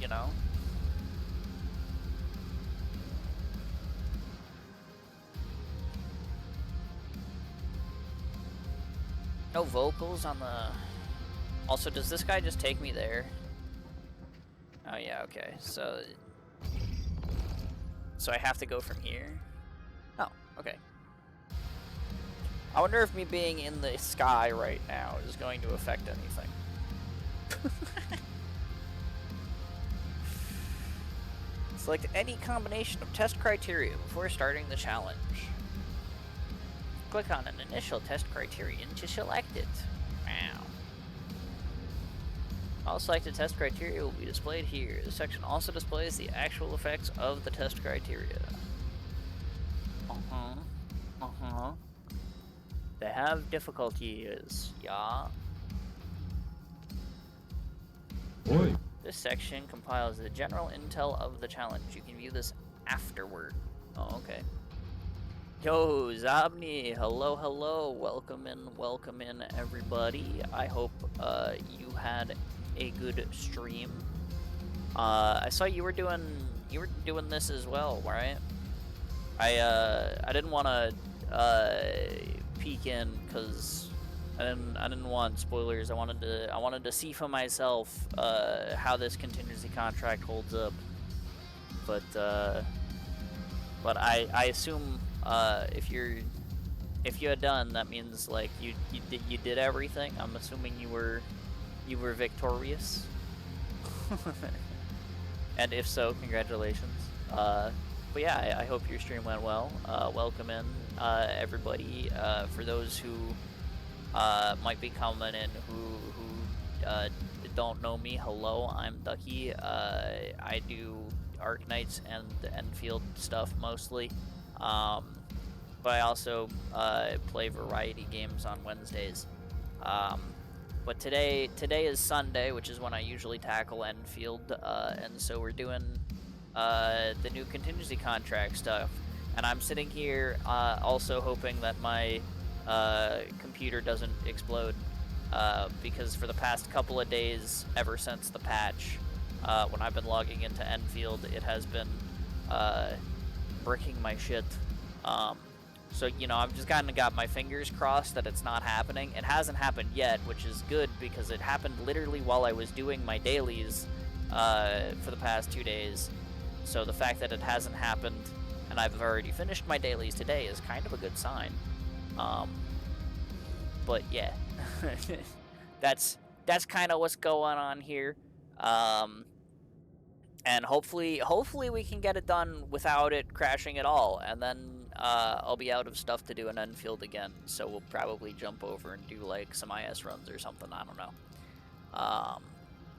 you know. No vocals on the... Also, does this guy just take me there? Oh yeah, okay. So I have to go from here? Oh, okay. I wonder if me being in the sky right now is going to affect anything. Select any combination of test criteria before starting the challenge. Click on an initial test criterion to select it. Wow. All selected test criteria will be displayed here. This section also displays the actual effects of the test criteria. They have difficulties, yeah. Oi. This section compiles the general intel of the challenge. You can view this afterward. Oh, okay. Yo, Zabni, hello, hello, welcome in, everybody. I hope you had a good stream. I saw you were doing this as well, right? I didn't want to peek in because I didn't want spoilers. I wanted to see for myself how this contingency contract holds up. But I assume. If you had done, that means like you did everything. I'm assuming you were victorious. And if so, congratulations. But yeah, I hope your stream went well. Welcome in everybody. For those who might be coming in who don't know me, hello, I'm Ducky. I do Arknights and the Enfield stuff mostly. But I also play variety games on Wednesdays. But today is Sunday, which is when I usually tackle Enfield, and so we're doing the new contingency contract stuff. And I'm sitting here also hoping that my computer doesn't explode, because for the past couple of days, ever since the patch, when I've been logging into Enfield, it has been bricking my shit. So, you know, I've just kind of got my fingers crossed that it's not happening. It hasn't happened yet, which is good because it happened literally while I was doing my dailies for the past 2 days. So the fact that it hasn't happened and I've already finished my dailies today is kind of a good sign. But yeah, that's kind of what's going on here. And hopefully we can get it done without it crashing at all, and then I'll be out of stuff to do in Enfield again, so we'll probably jump over and do like some IS runs or something, I don't know.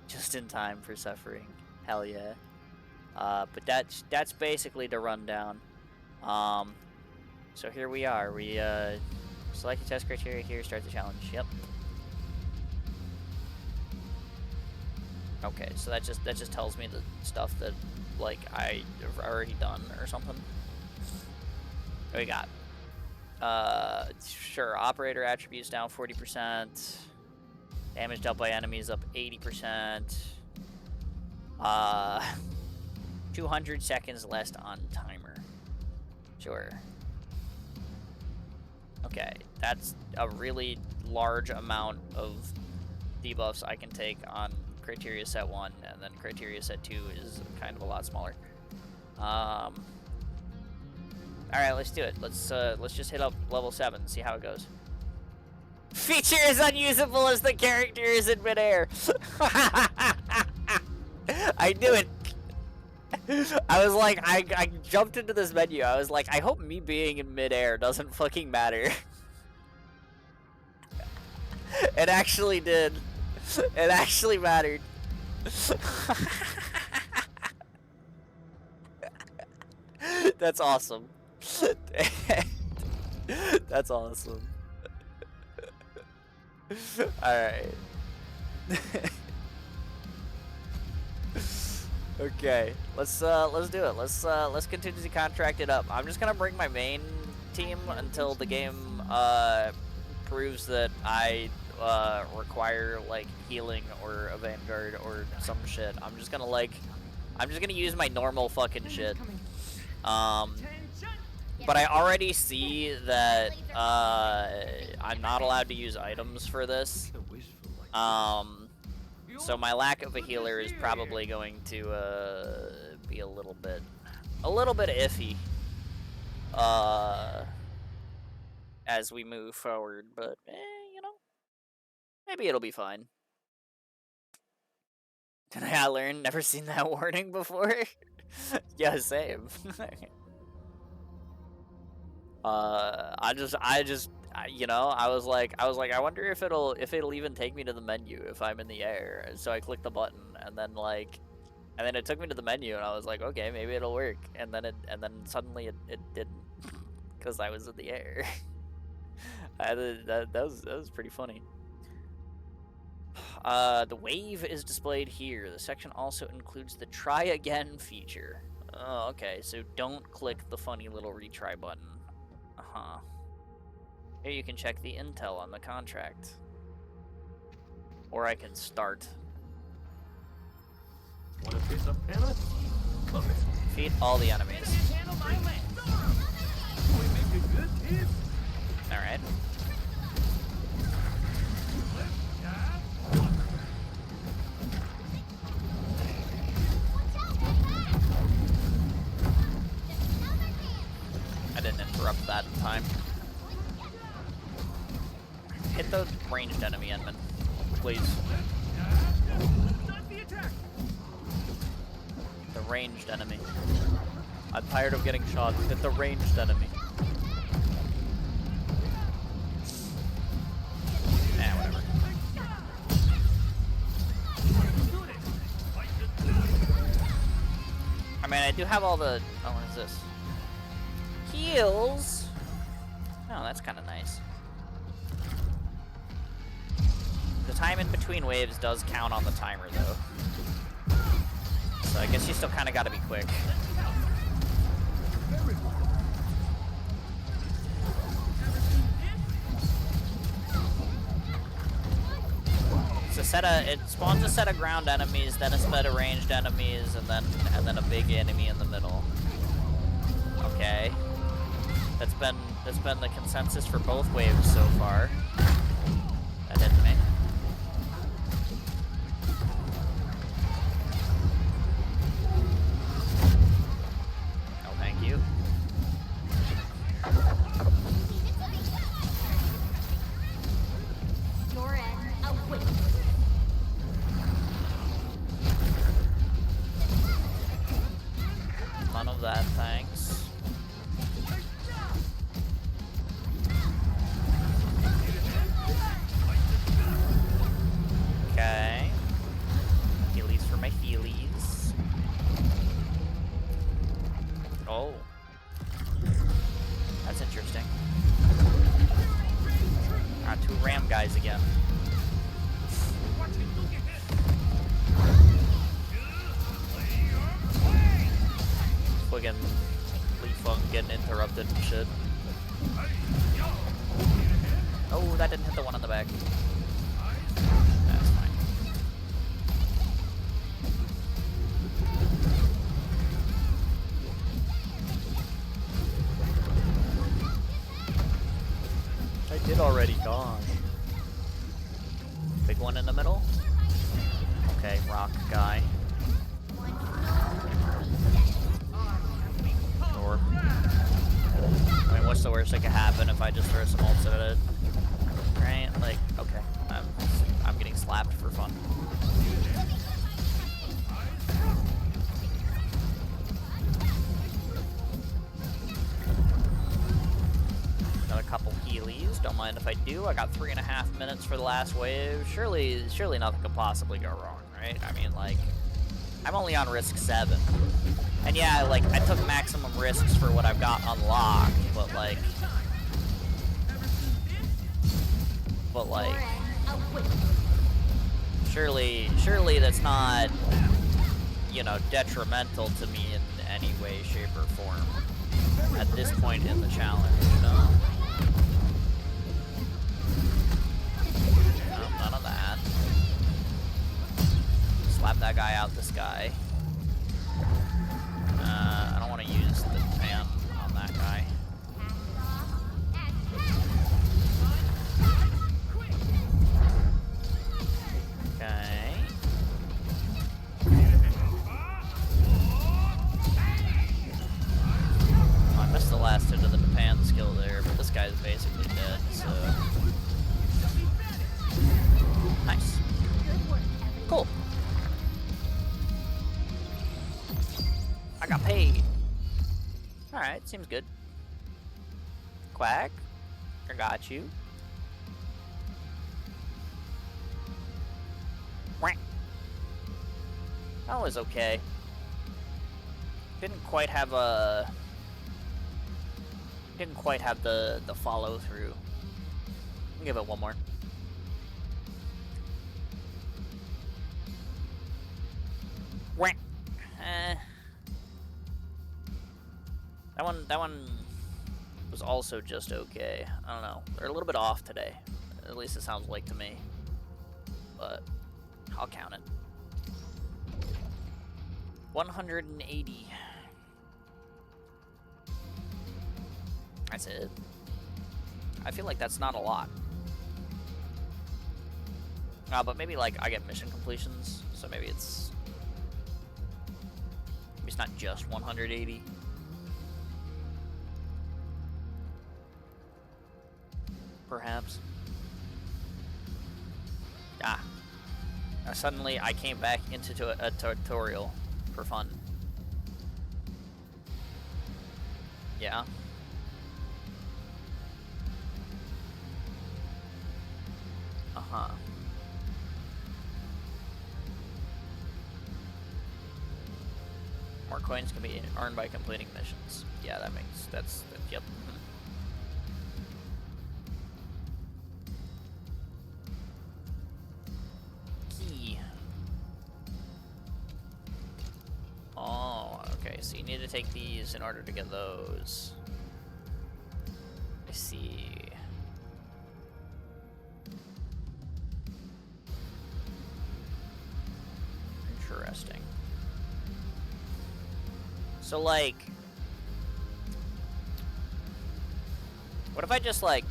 Just in time for suffering, hell yeah. But that's basically the rundown. So here we are, we select the test criteria here, start the challenge, yep. Okay, so that just tells me the stuff that like I've already done or something. What we got? Sure. Operator attributes down 40%. Damage dealt by enemies up 80%. 200 seconds less on timer. Sure. Okay, that's a really large amount of debuffs I can take on criteria set 1, and then criteria set 2 is kind of a lot smaller. All right, let's do it. Let's just hit up level 7, see how it goes. Feature is unusable as the character is in midair. I knew it. I was like, I jumped into this menu. I was like, I hope me being in midair doesn't fucking matter. It actually did. It actually mattered. That's awesome. That's awesome. Alright. Okay, let's do it. Let's contingency contract it up. I'm just gonna bring my main team until the game proves that I require like healing or a vanguard or some shit. I'm just gonna use my normal fucking shit. But I already see that I'm not allowed to use items for this. So my lack of a healer is probably going to be a little bit iffy as we move forward. But you know, maybe it'll be fine. Did I learn? Never seen that warning before. Yeah, same. You know, I was like, I wonder if it'll even take me to the menu if I'm in the air. So I clicked the button, and then it took me to the menu, and I was like, okay, maybe it'll work. And then suddenly it didn't, because I was in the air. That was pretty funny. The wave is displayed here. The section also includes the try again feature. Oh, okay, so don't click the funny little retry button. Uh-huh. Here you can check the intel on the contract. Or I can start. Want a piece of Anna? Come in. Defeat all the enemies. Handle my land. We make it good, kids. Alright. I didn't interrupt that in time. Hit the ranged enemy, Enman. Please. Start the attack. The ranged enemy. I'm tired of getting shot. Hit the ranged enemy. Nah, whatever. I mean, I do have all the... Oh, what is this? Heals? Oh, that's kind of nice. The time in between waves does count on the timer, though. So I guess you still kind of got to be quick. It spawns a set of ground enemies, then a set of ranged enemies, and then a big enemy in the middle. Okay. That's been the consensus for both waves so far. That hit me. No, thank you. Your end awaits. None of that, thanks. Okay. Healies for my healies. Oh. That's interesting. Ah, 2 ram guys again. Fucking Lee Fung getting interrupted and shit. Oh, that didn't hit the one on the back. That's fine. I did already, gosh. Big one in the middle. Okay, rock guy. Sure. I mean, what's the worst that could happen if I just throw some ults at it? Right? Like, okay. I'm getting slapped for fun. Got a couple healies. Don't mind if I do. I got 3.5 minutes for the last wave. Surely nothing could possibly go wrong, right? I mean, like, I'm only on risk 7. And yeah, like, I took maximum risks for what I've got unlocked, but like, surely that's not, you know, detrimental to me in any way, shape, or form at this point in the challenge, you know? No, none of that. Slap that guy out the sky. I don't want to use the fan on that guy. Okay. Well, I missed the last hit of the Japan skill there, but this guy's basically dead, so... Nice. Cool. I got paid. Alright, seems good. Quack. I got you. Quack. That was okay. Didn't quite have a... Didn't quite have the follow through. I'll give it one more. Quack. That one was also just okay. I don't know. They're a little bit off today. At least it sounds like to me. But I'll count it. 180. That's it. I feel like that's not a lot. But maybe like I get mission completions, so maybe it's not just 180. Perhaps. Suddenly I came back into a tutorial for fun. Yeah. Uh-huh. More coins can be earned by completing missions. Yeah, yep. Key. Oh, okay, so you need to take these in order to get those. I see. Interesting. So, like, what if I just, like,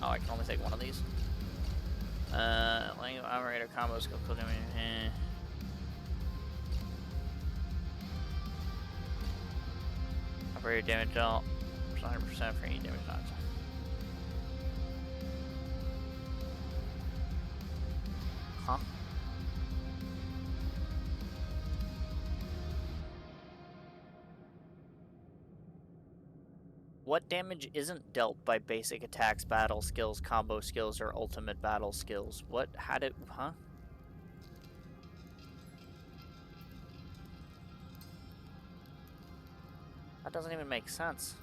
oh, I can only take one of these? Language operator combo skill, operator damage all, 100% for any damage not. Huh? What damage isn't dealt by basic attacks, battle skills, combo skills, or ultimate battle skills? What? How did... Huh? That doesn't even make sense.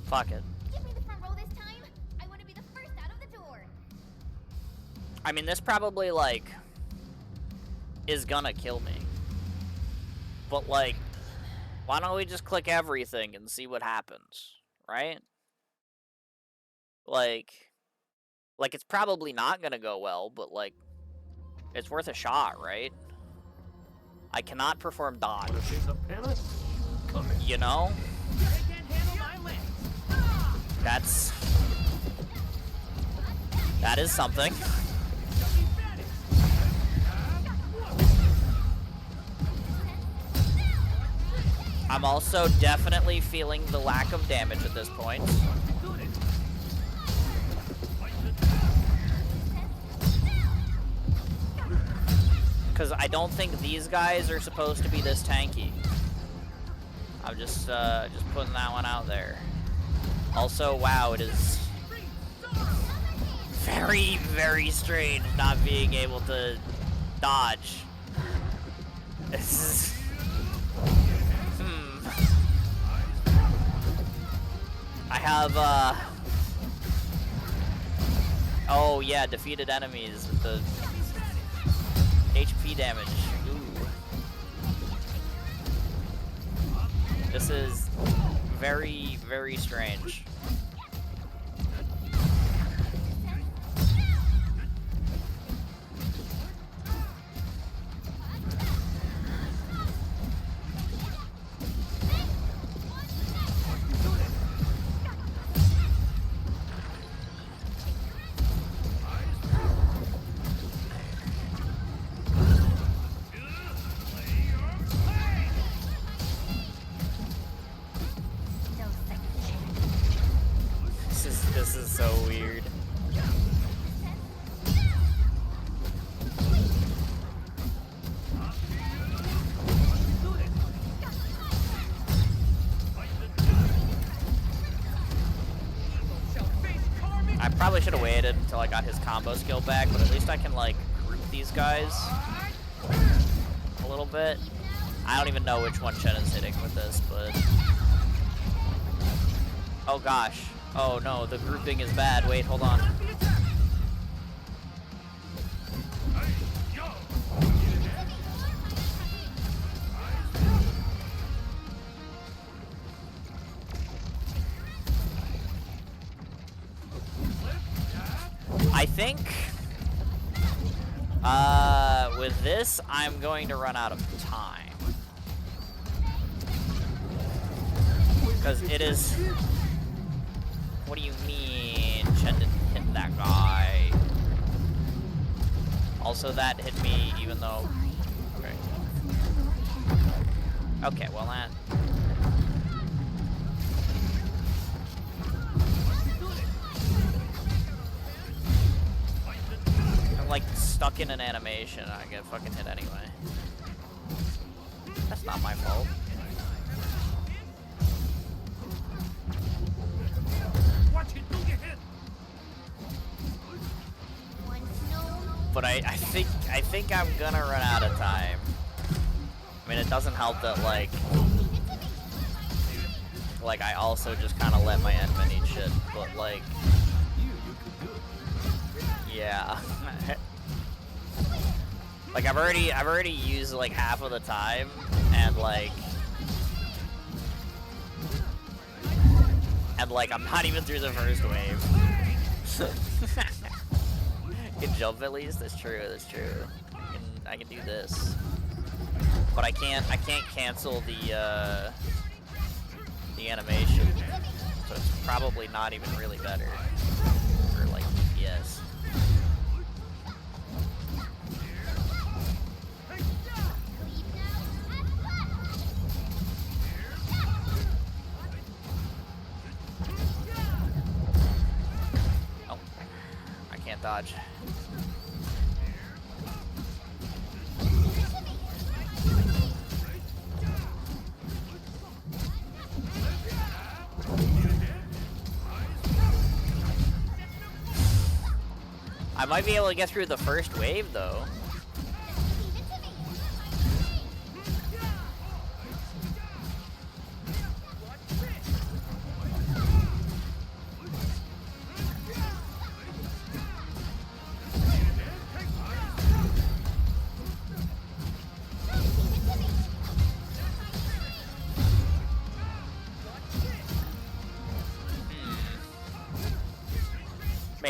Fuck it. Give me the front row this time. I want to be the first out of the door. I mean, this probably, like, is gonna kill me. But, like, why don't we just click everything and see what happens, right? Like, it's probably not gonna go well, but, like, it's worth a shot, right? I cannot perform dodge, Wanna face a panic? Come here. you know? They can't handle my legs. That is something. I'm also definitely feeling the lack of damage at this point. Because I don't think these guys are supposed to be this tanky. I'm just putting that one out there. Also, wow, it is very, very strange not being able to dodge. This is... I have, oh yeah, defeated enemies with the HP damage. Ooh. This is very, very strange. This is so weird. I probably should have waited until I got his combo skill back, but at least I can, like, group these guys a little bit. I don't even know which one Chen is hitting with this, but... Oh gosh. Oh no, the grouping is bad. Wait, hold on. I think with this, I'm going to run out of time. Because it is... What do you mean? Chen didn't hit that guy. Also, that hit me even though... Okay. Okay, well that... I'm like stuck in an animation. I get fucking hit anyway. That's not my fault. But I think I'm gonna run out of time. I mean, it doesn't help that like I also just kind of let my Endman eat shit, but like, yeah. Like I've already used like half of the time, and like I'm not even through the first wave. Can jump at least. That's true. That's true. I can do this, but I can't cancel the animation. So it's probably not even really better for like DPS. Oh, I can't dodge. I might be able to get through the first wave, though.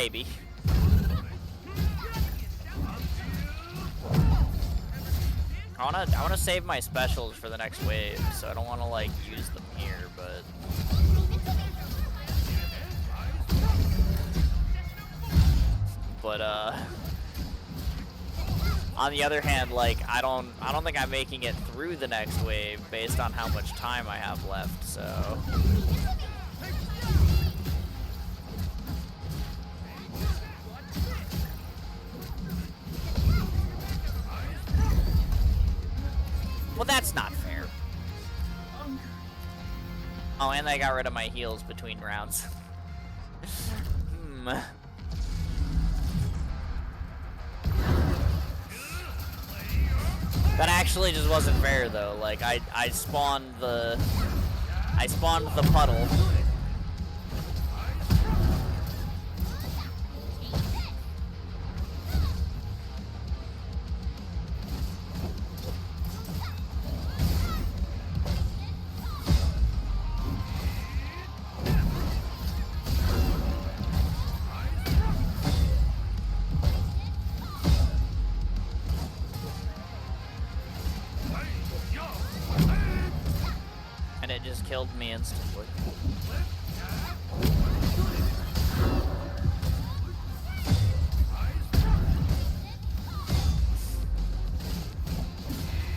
Maybe. I wanna save my specials for the next wave, so I don't wanna like use them here, but on the other hand, like I don't think I'm making it through the next wave based on how much time I have left, so well, that's not fair. Oh, and I got rid of my heals between rounds. That actually just wasn't fair though. Like I spawned the puddle. And it just killed me instantly.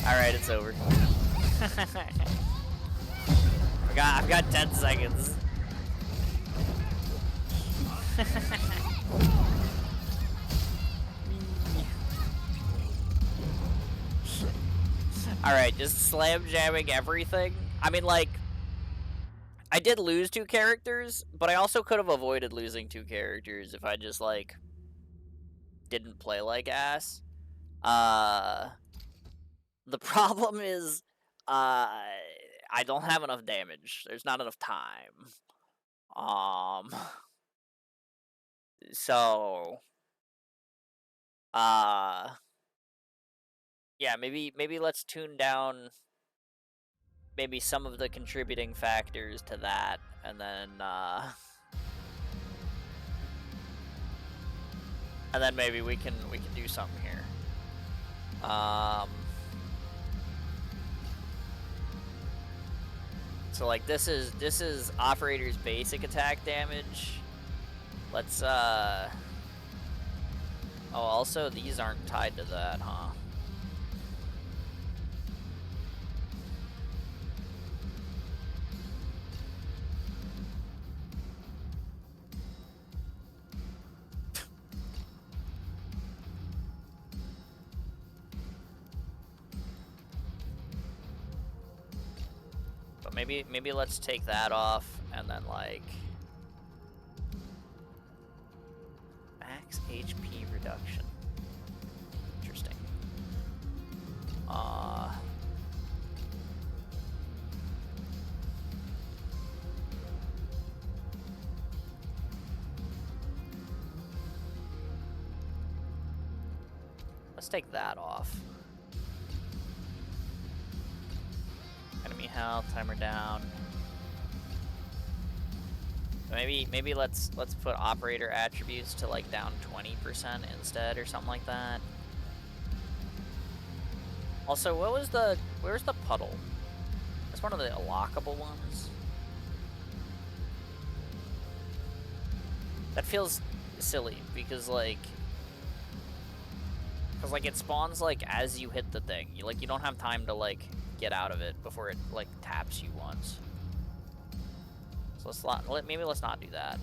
Alright, it's over. I've got 10 seconds. Alright, just slam jamming everything. I mean, like, I did lose 2 characters, but I also could have avoided losing 2 characters if I just, like, didn't play like ass. The problem is, I don't have enough damage. There's not enough time. So, yeah, maybe let's tune down maybe some of the contributing factors to that, and then maybe we can do something here. So like this is Operator's basic attack damage. Let's oh, also these aren't tied to that, huh? But maybe let's take that off and then like max HP reduction. Interesting. Let's take that off. Enemy health, timer down. Maybe let's put operator attributes to like down 20% instead or something like that. Also, where's the puddle? That's one of the unlockable ones. That feels silly because like it spawns like as you hit the thing. You don't have time to like get out of it before it like taps you once. So maybe let's not do that.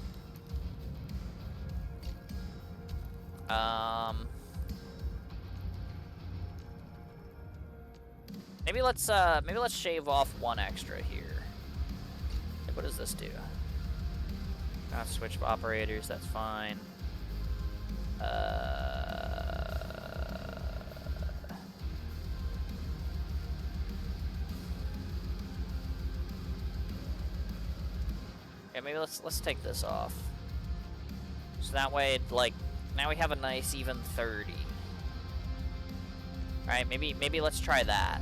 Maybe let's shave off 1 extra here. Like, what does this do? Switch operators, that's fine. Yeah, maybe let's take this off. So that way, like, now we have a nice even 30. Right? Maybe let's try that.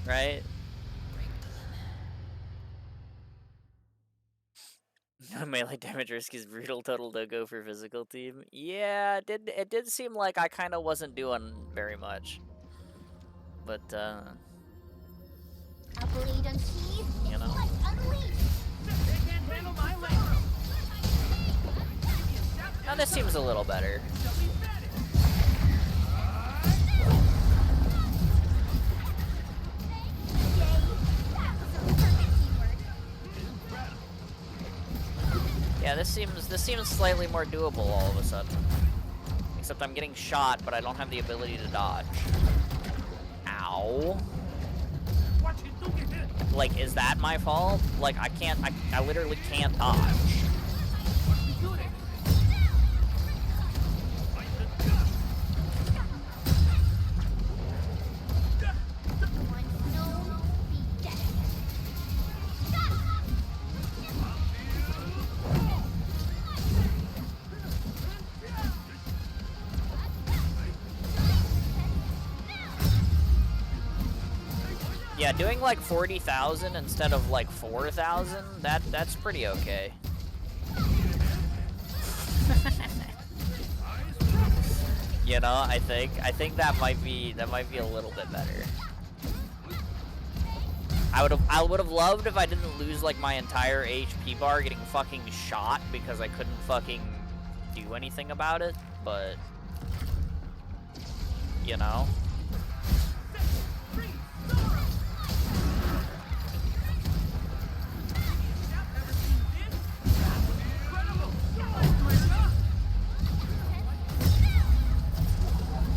Right? Melee damage risk is brutal total to go for physical team. Yeah, it did seem like I kind of wasn't doing very much. But, A blade unsheathed. You know. Let's unleash. They can't handle my weight. Give me a shout. now this seems a little better. Shall we bet it? Yay. That was a perfect keyword. Yeah, this seems slightly more doable all of a sudden. Except I'm getting shot, but I don't have the ability to dodge. Ow. Watch it, don't get hit. Like, is that my fault? Like, I literally can't dodge. Watch me do it. Once known, be dead. Yeah, doing like 40,000 instead of like 4,000, that's pretty okay. You know, I think that might be a little bit better. I would have loved if I didn't lose like my entire HP bar getting fucking shot because I couldn't fucking do anything about it, but you know.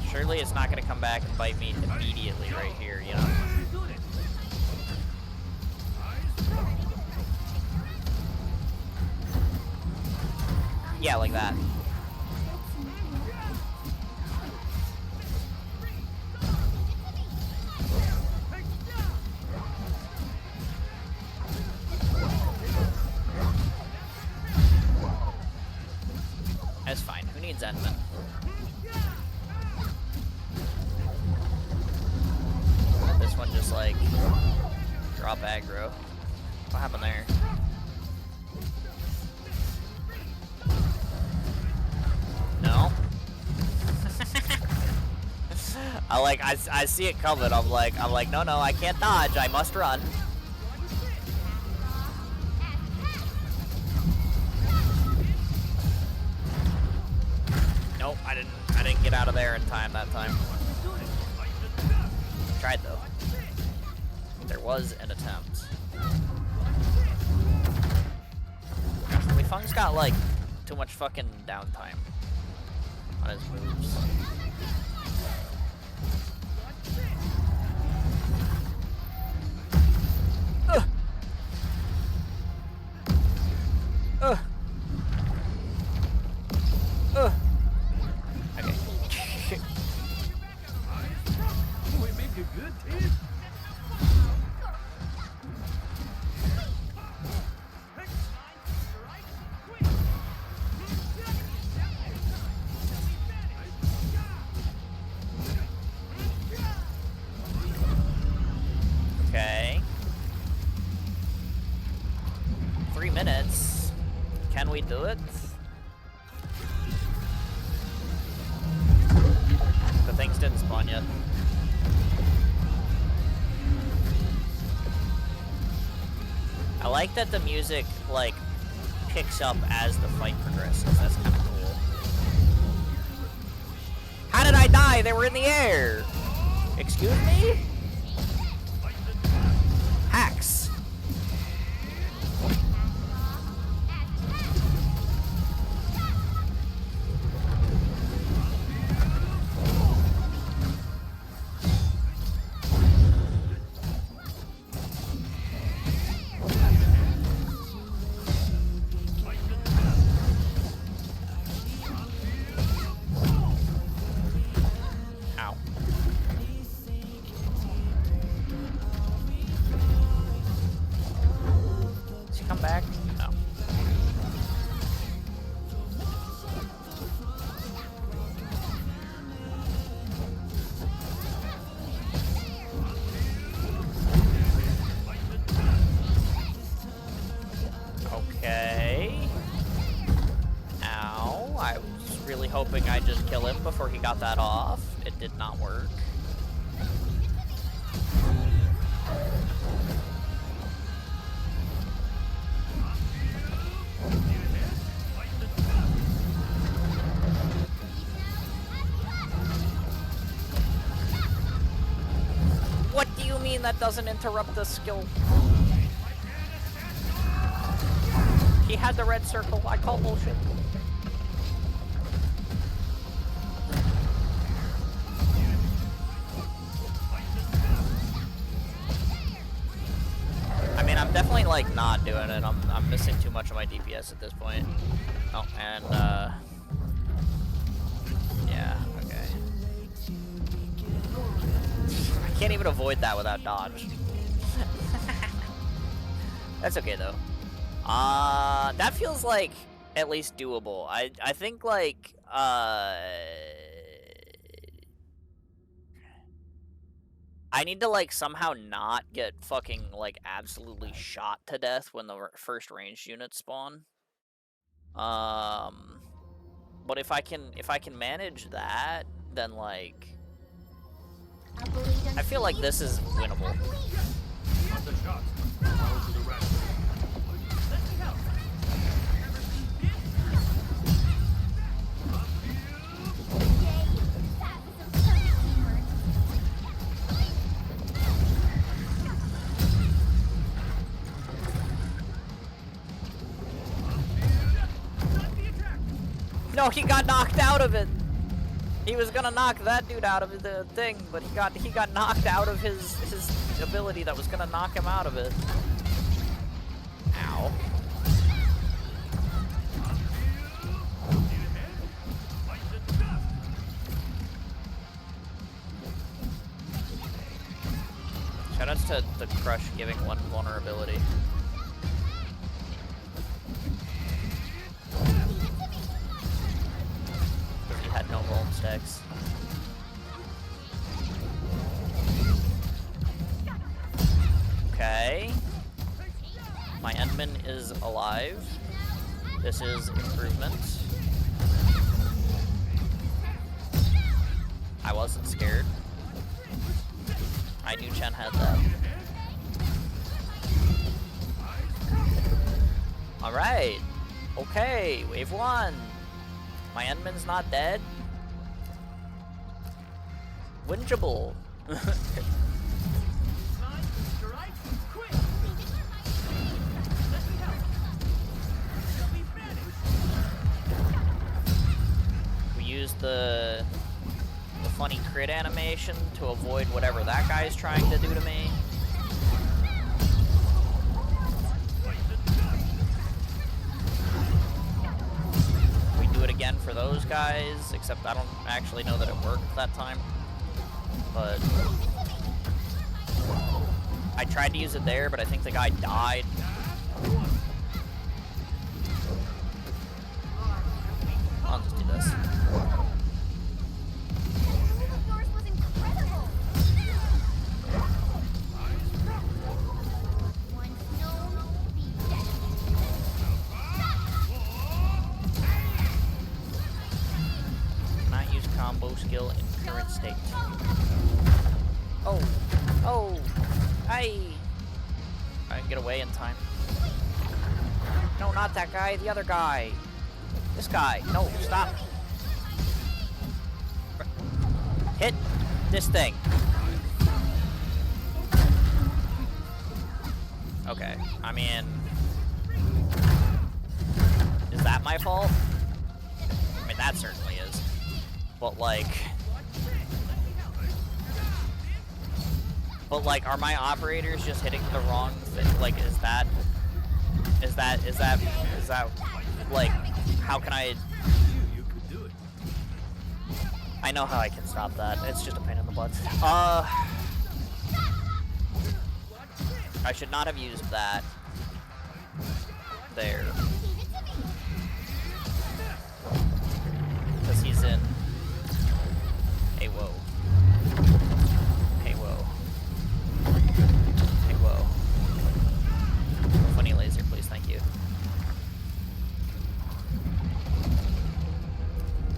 Surely it's not gonna come back and bite me immediately right here, you know? Yeah, like that. That's fine. Who needs Endman? This one just like drop aggro. What happened there? No. I see it coming. I'm like no, I can't dodge. I must run. Nope, I didn't get out of there in time that time. Tried though. There was an attempt. Gosh, Wei Feng's got like too much fucking downtime on his moves. Okay. We make a good team. Okay. 3 minutes. Can we do it? The things didn't spawn yet. I like that the music, like, picks up as the fight progresses. That's kind of cool. How did I die? They were in the air! Excuse me? Hacks. Ow. got that off. It did not work. What do you mean that doesn't interrupt the skill? He had the red circle. I call bullshit. I mean, I'm definitely like not doing it. I'm missing too much of my DPS at this point. Oh, and yeah, okay. I can't even avoid that without dodge. That's okay though. That feels like at least doable. I think like I need to like somehow not get fucking like absolutely shot to death when the first ranged units spawn. But if I can manage that, then like I feel like this is winnable. Not the shots. Follow to the rest. Let me help. Ever seen this? Up No, he got knocked out of it. He was gonna knock that dude out of the thing, but he got knocked out of his ability that was gonna knock him out of it. Ow. Shoutouts to the Crush giving one vulnerability. Because he had no vuln stacks. Okay. My Endman is alive. This is improvement. I wasn't scared. I knew Chen had that. Alright. Okay, wave 1. My Endman's not dead. Wingeable. We used the funny crit animation to avoid whatever that guy's trying to do to me. We do it again for those guys, except I don't actually know that it worked that time. But I tried to use it there, but I think the guy died. I'll just do this. Not use combo skill in current state. Oh, oh, I can get away in time. No, not that guy, the other guy. This guy. No, stop. Hit this thing. Okay, I mean, is that my fault? I mean, that certainly is. But like, are my operators just hitting the wrong thing? Like, is that, like, how can I? You could do it. I know how I can stop that. It's just a pain in the butt. I should not have used that there. Because he's in. Hey, whoa. Hey, whoa. Hey, whoa. Funny laser, please, thank you.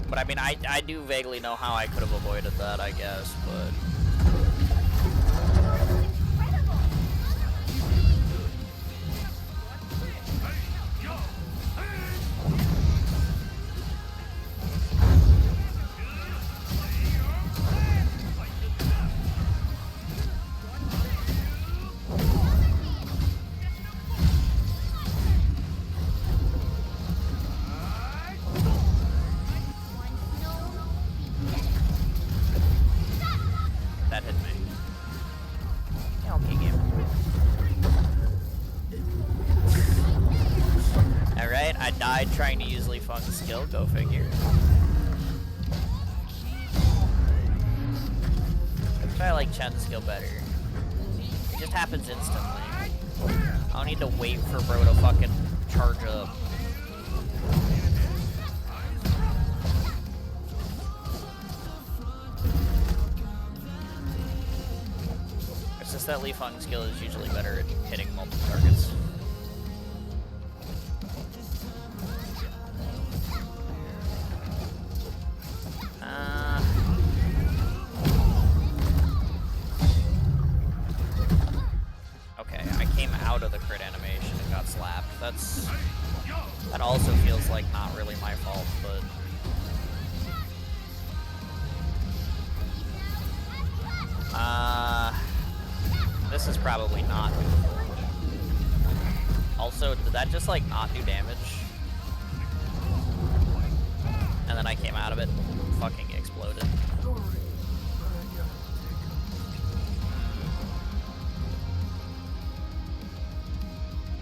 But I mean, I do vaguely know how I could have avoided that, I guess, but... That hit me. Yeah, okay, game. Alright, I died trying to use Lee Feng's skill, go figure. I like Chen's skill better. It just happens instantly. I don't need to wait for bro to fucking charge up. It's just that Lee Feng's skill is usually better at hitting multiple targets. Okay, I came out of the crit animation and got slapped. That also feels like not really my fault, but... This is probably not doable. Also, did that just like not do damage? And then I came out of it and fucking exploded.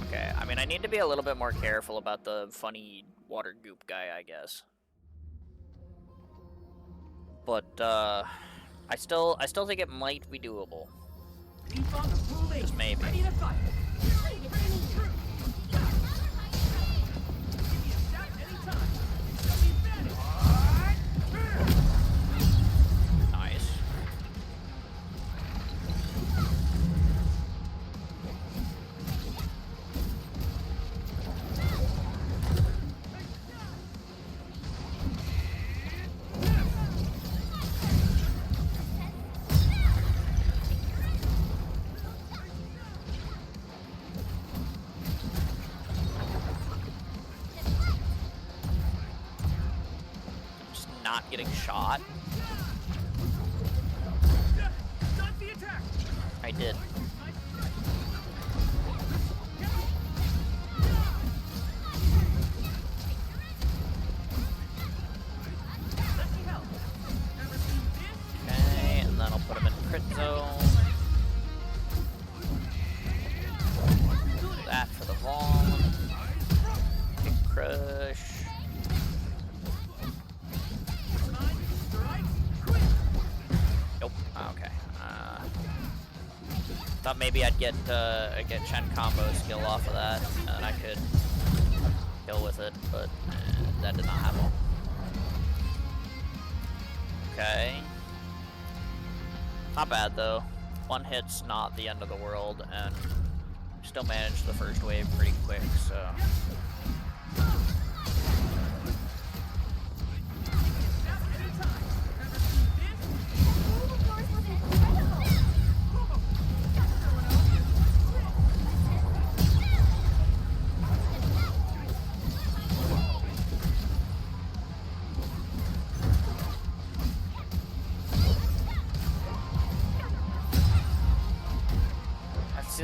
Okay, I mean I need to be a little bit more careful about the funny water goop guy, I guess. But I still think it might be doable. Just maybe. Nice. Not getting shot. I did. Okay, and then I'll put him in crit zone. Do that for the Vaughn. Kick crush. Okay. Thought maybe I'd get Chen combo skill off of that, and I could kill with it, but that did not happen. Okay. Not bad though. One hit's not the end of the world, and still managed the first wave pretty quick, so.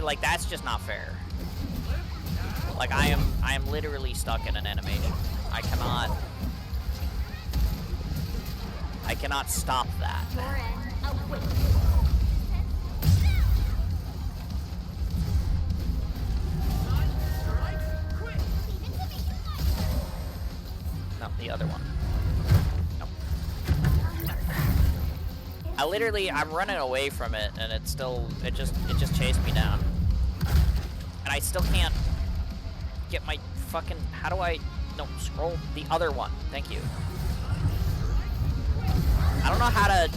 Like that's just not fair. Like I am literally stuck in an animation. I cannot stop that. No, the other one. Nope. I'm running away from it, and it just chased me down. And I still can't get my fucking, how do I, no, scroll the other one. Thank you. I don't know how to,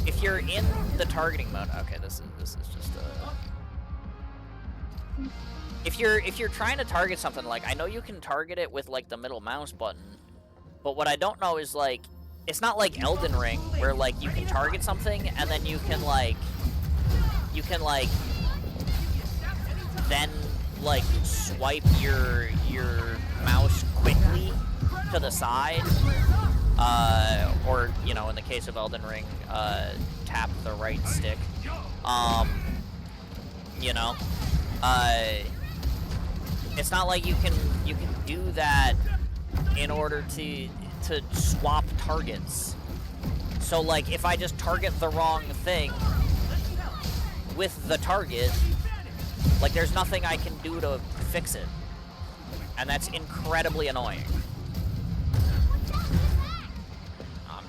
if you're in the targeting mode, okay, this is just if you're trying to target something, like, I know you can target it with, like, the middle mouse button, but what I don't know is, like, it's not like Elden Ring where like you can target something and then you can like then like swipe your mouse quickly to the side, or you know, in the case of Elden Ring, tap the right stick. You know, it's not like you can do that in order to swap targets. So like if I just target the wrong thing with the target, like there's nothing I can do to fix it. And that's incredibly annoying. I'm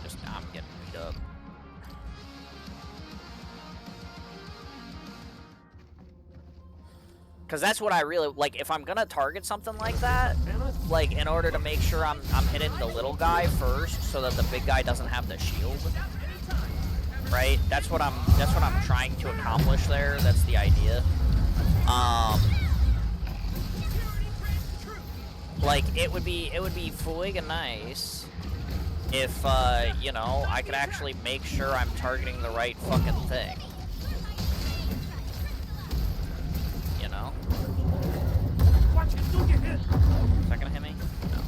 getting beat up. Cause that's what I really like. If I'm gonna target something like that, like in order to make sure I'm hitting the little guy first, so that the big guy doesn't have the shield, right? That's what I'm trying to accomplish there. That's the idea. Like it would be friggin' nice if you know, I could actually make sure I'm targeting the right fucking thing. You know? Watch it, don't get hit. Is that gonna hit me? No.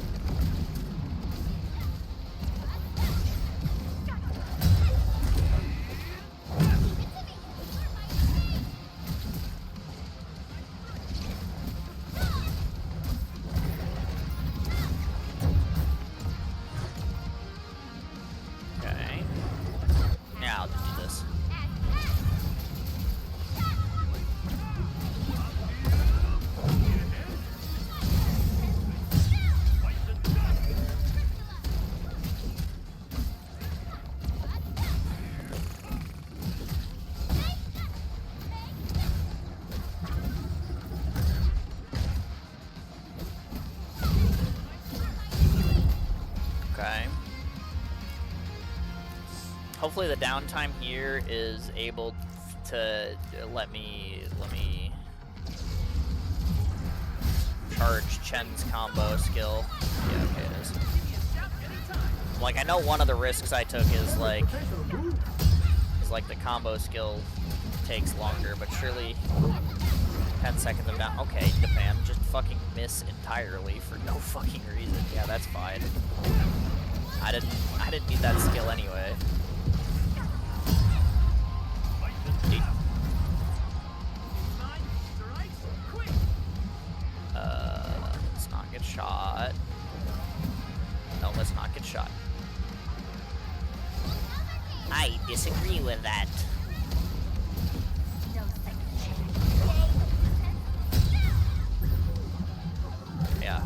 Okay. Yeah, I'll just do this. Okay. Hopefully the downtime here is able to let me charge Chen's combo skill. Yeah, okay, it is. Like I know one of the risks I took is like the combo skill takes longer, but surely 10 seconds of down. Okay, Japan, just fucking miss entirely for no fucking reason. Yeah, that's fine. I didn't need that skill anyway. Let's not get shot. No, let's not get shot. I disagree with that. No second chance. Yeah.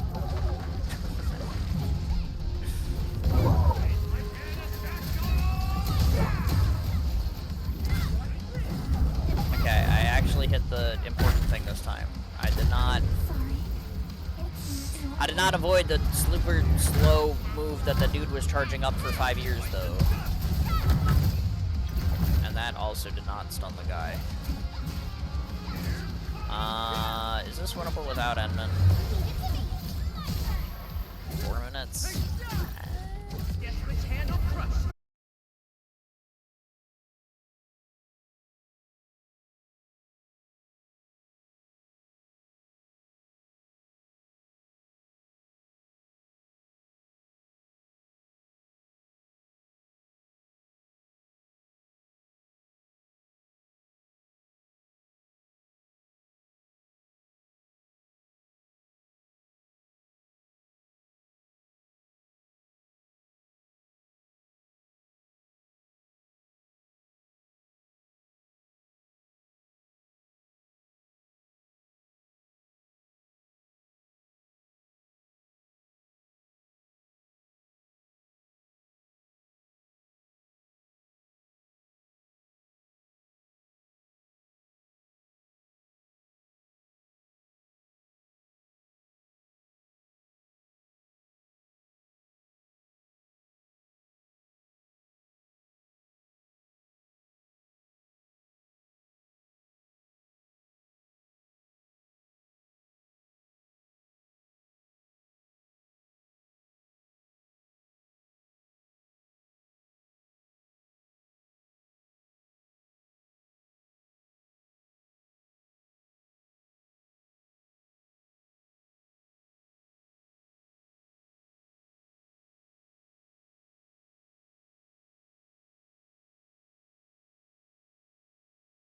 Okay, I actually hit the important thing this time. I did not avoid the super slow move that the dude was charging up for 5 years, though. And that also did not stun the guy. Is this winnable without Endman? 4 minutes?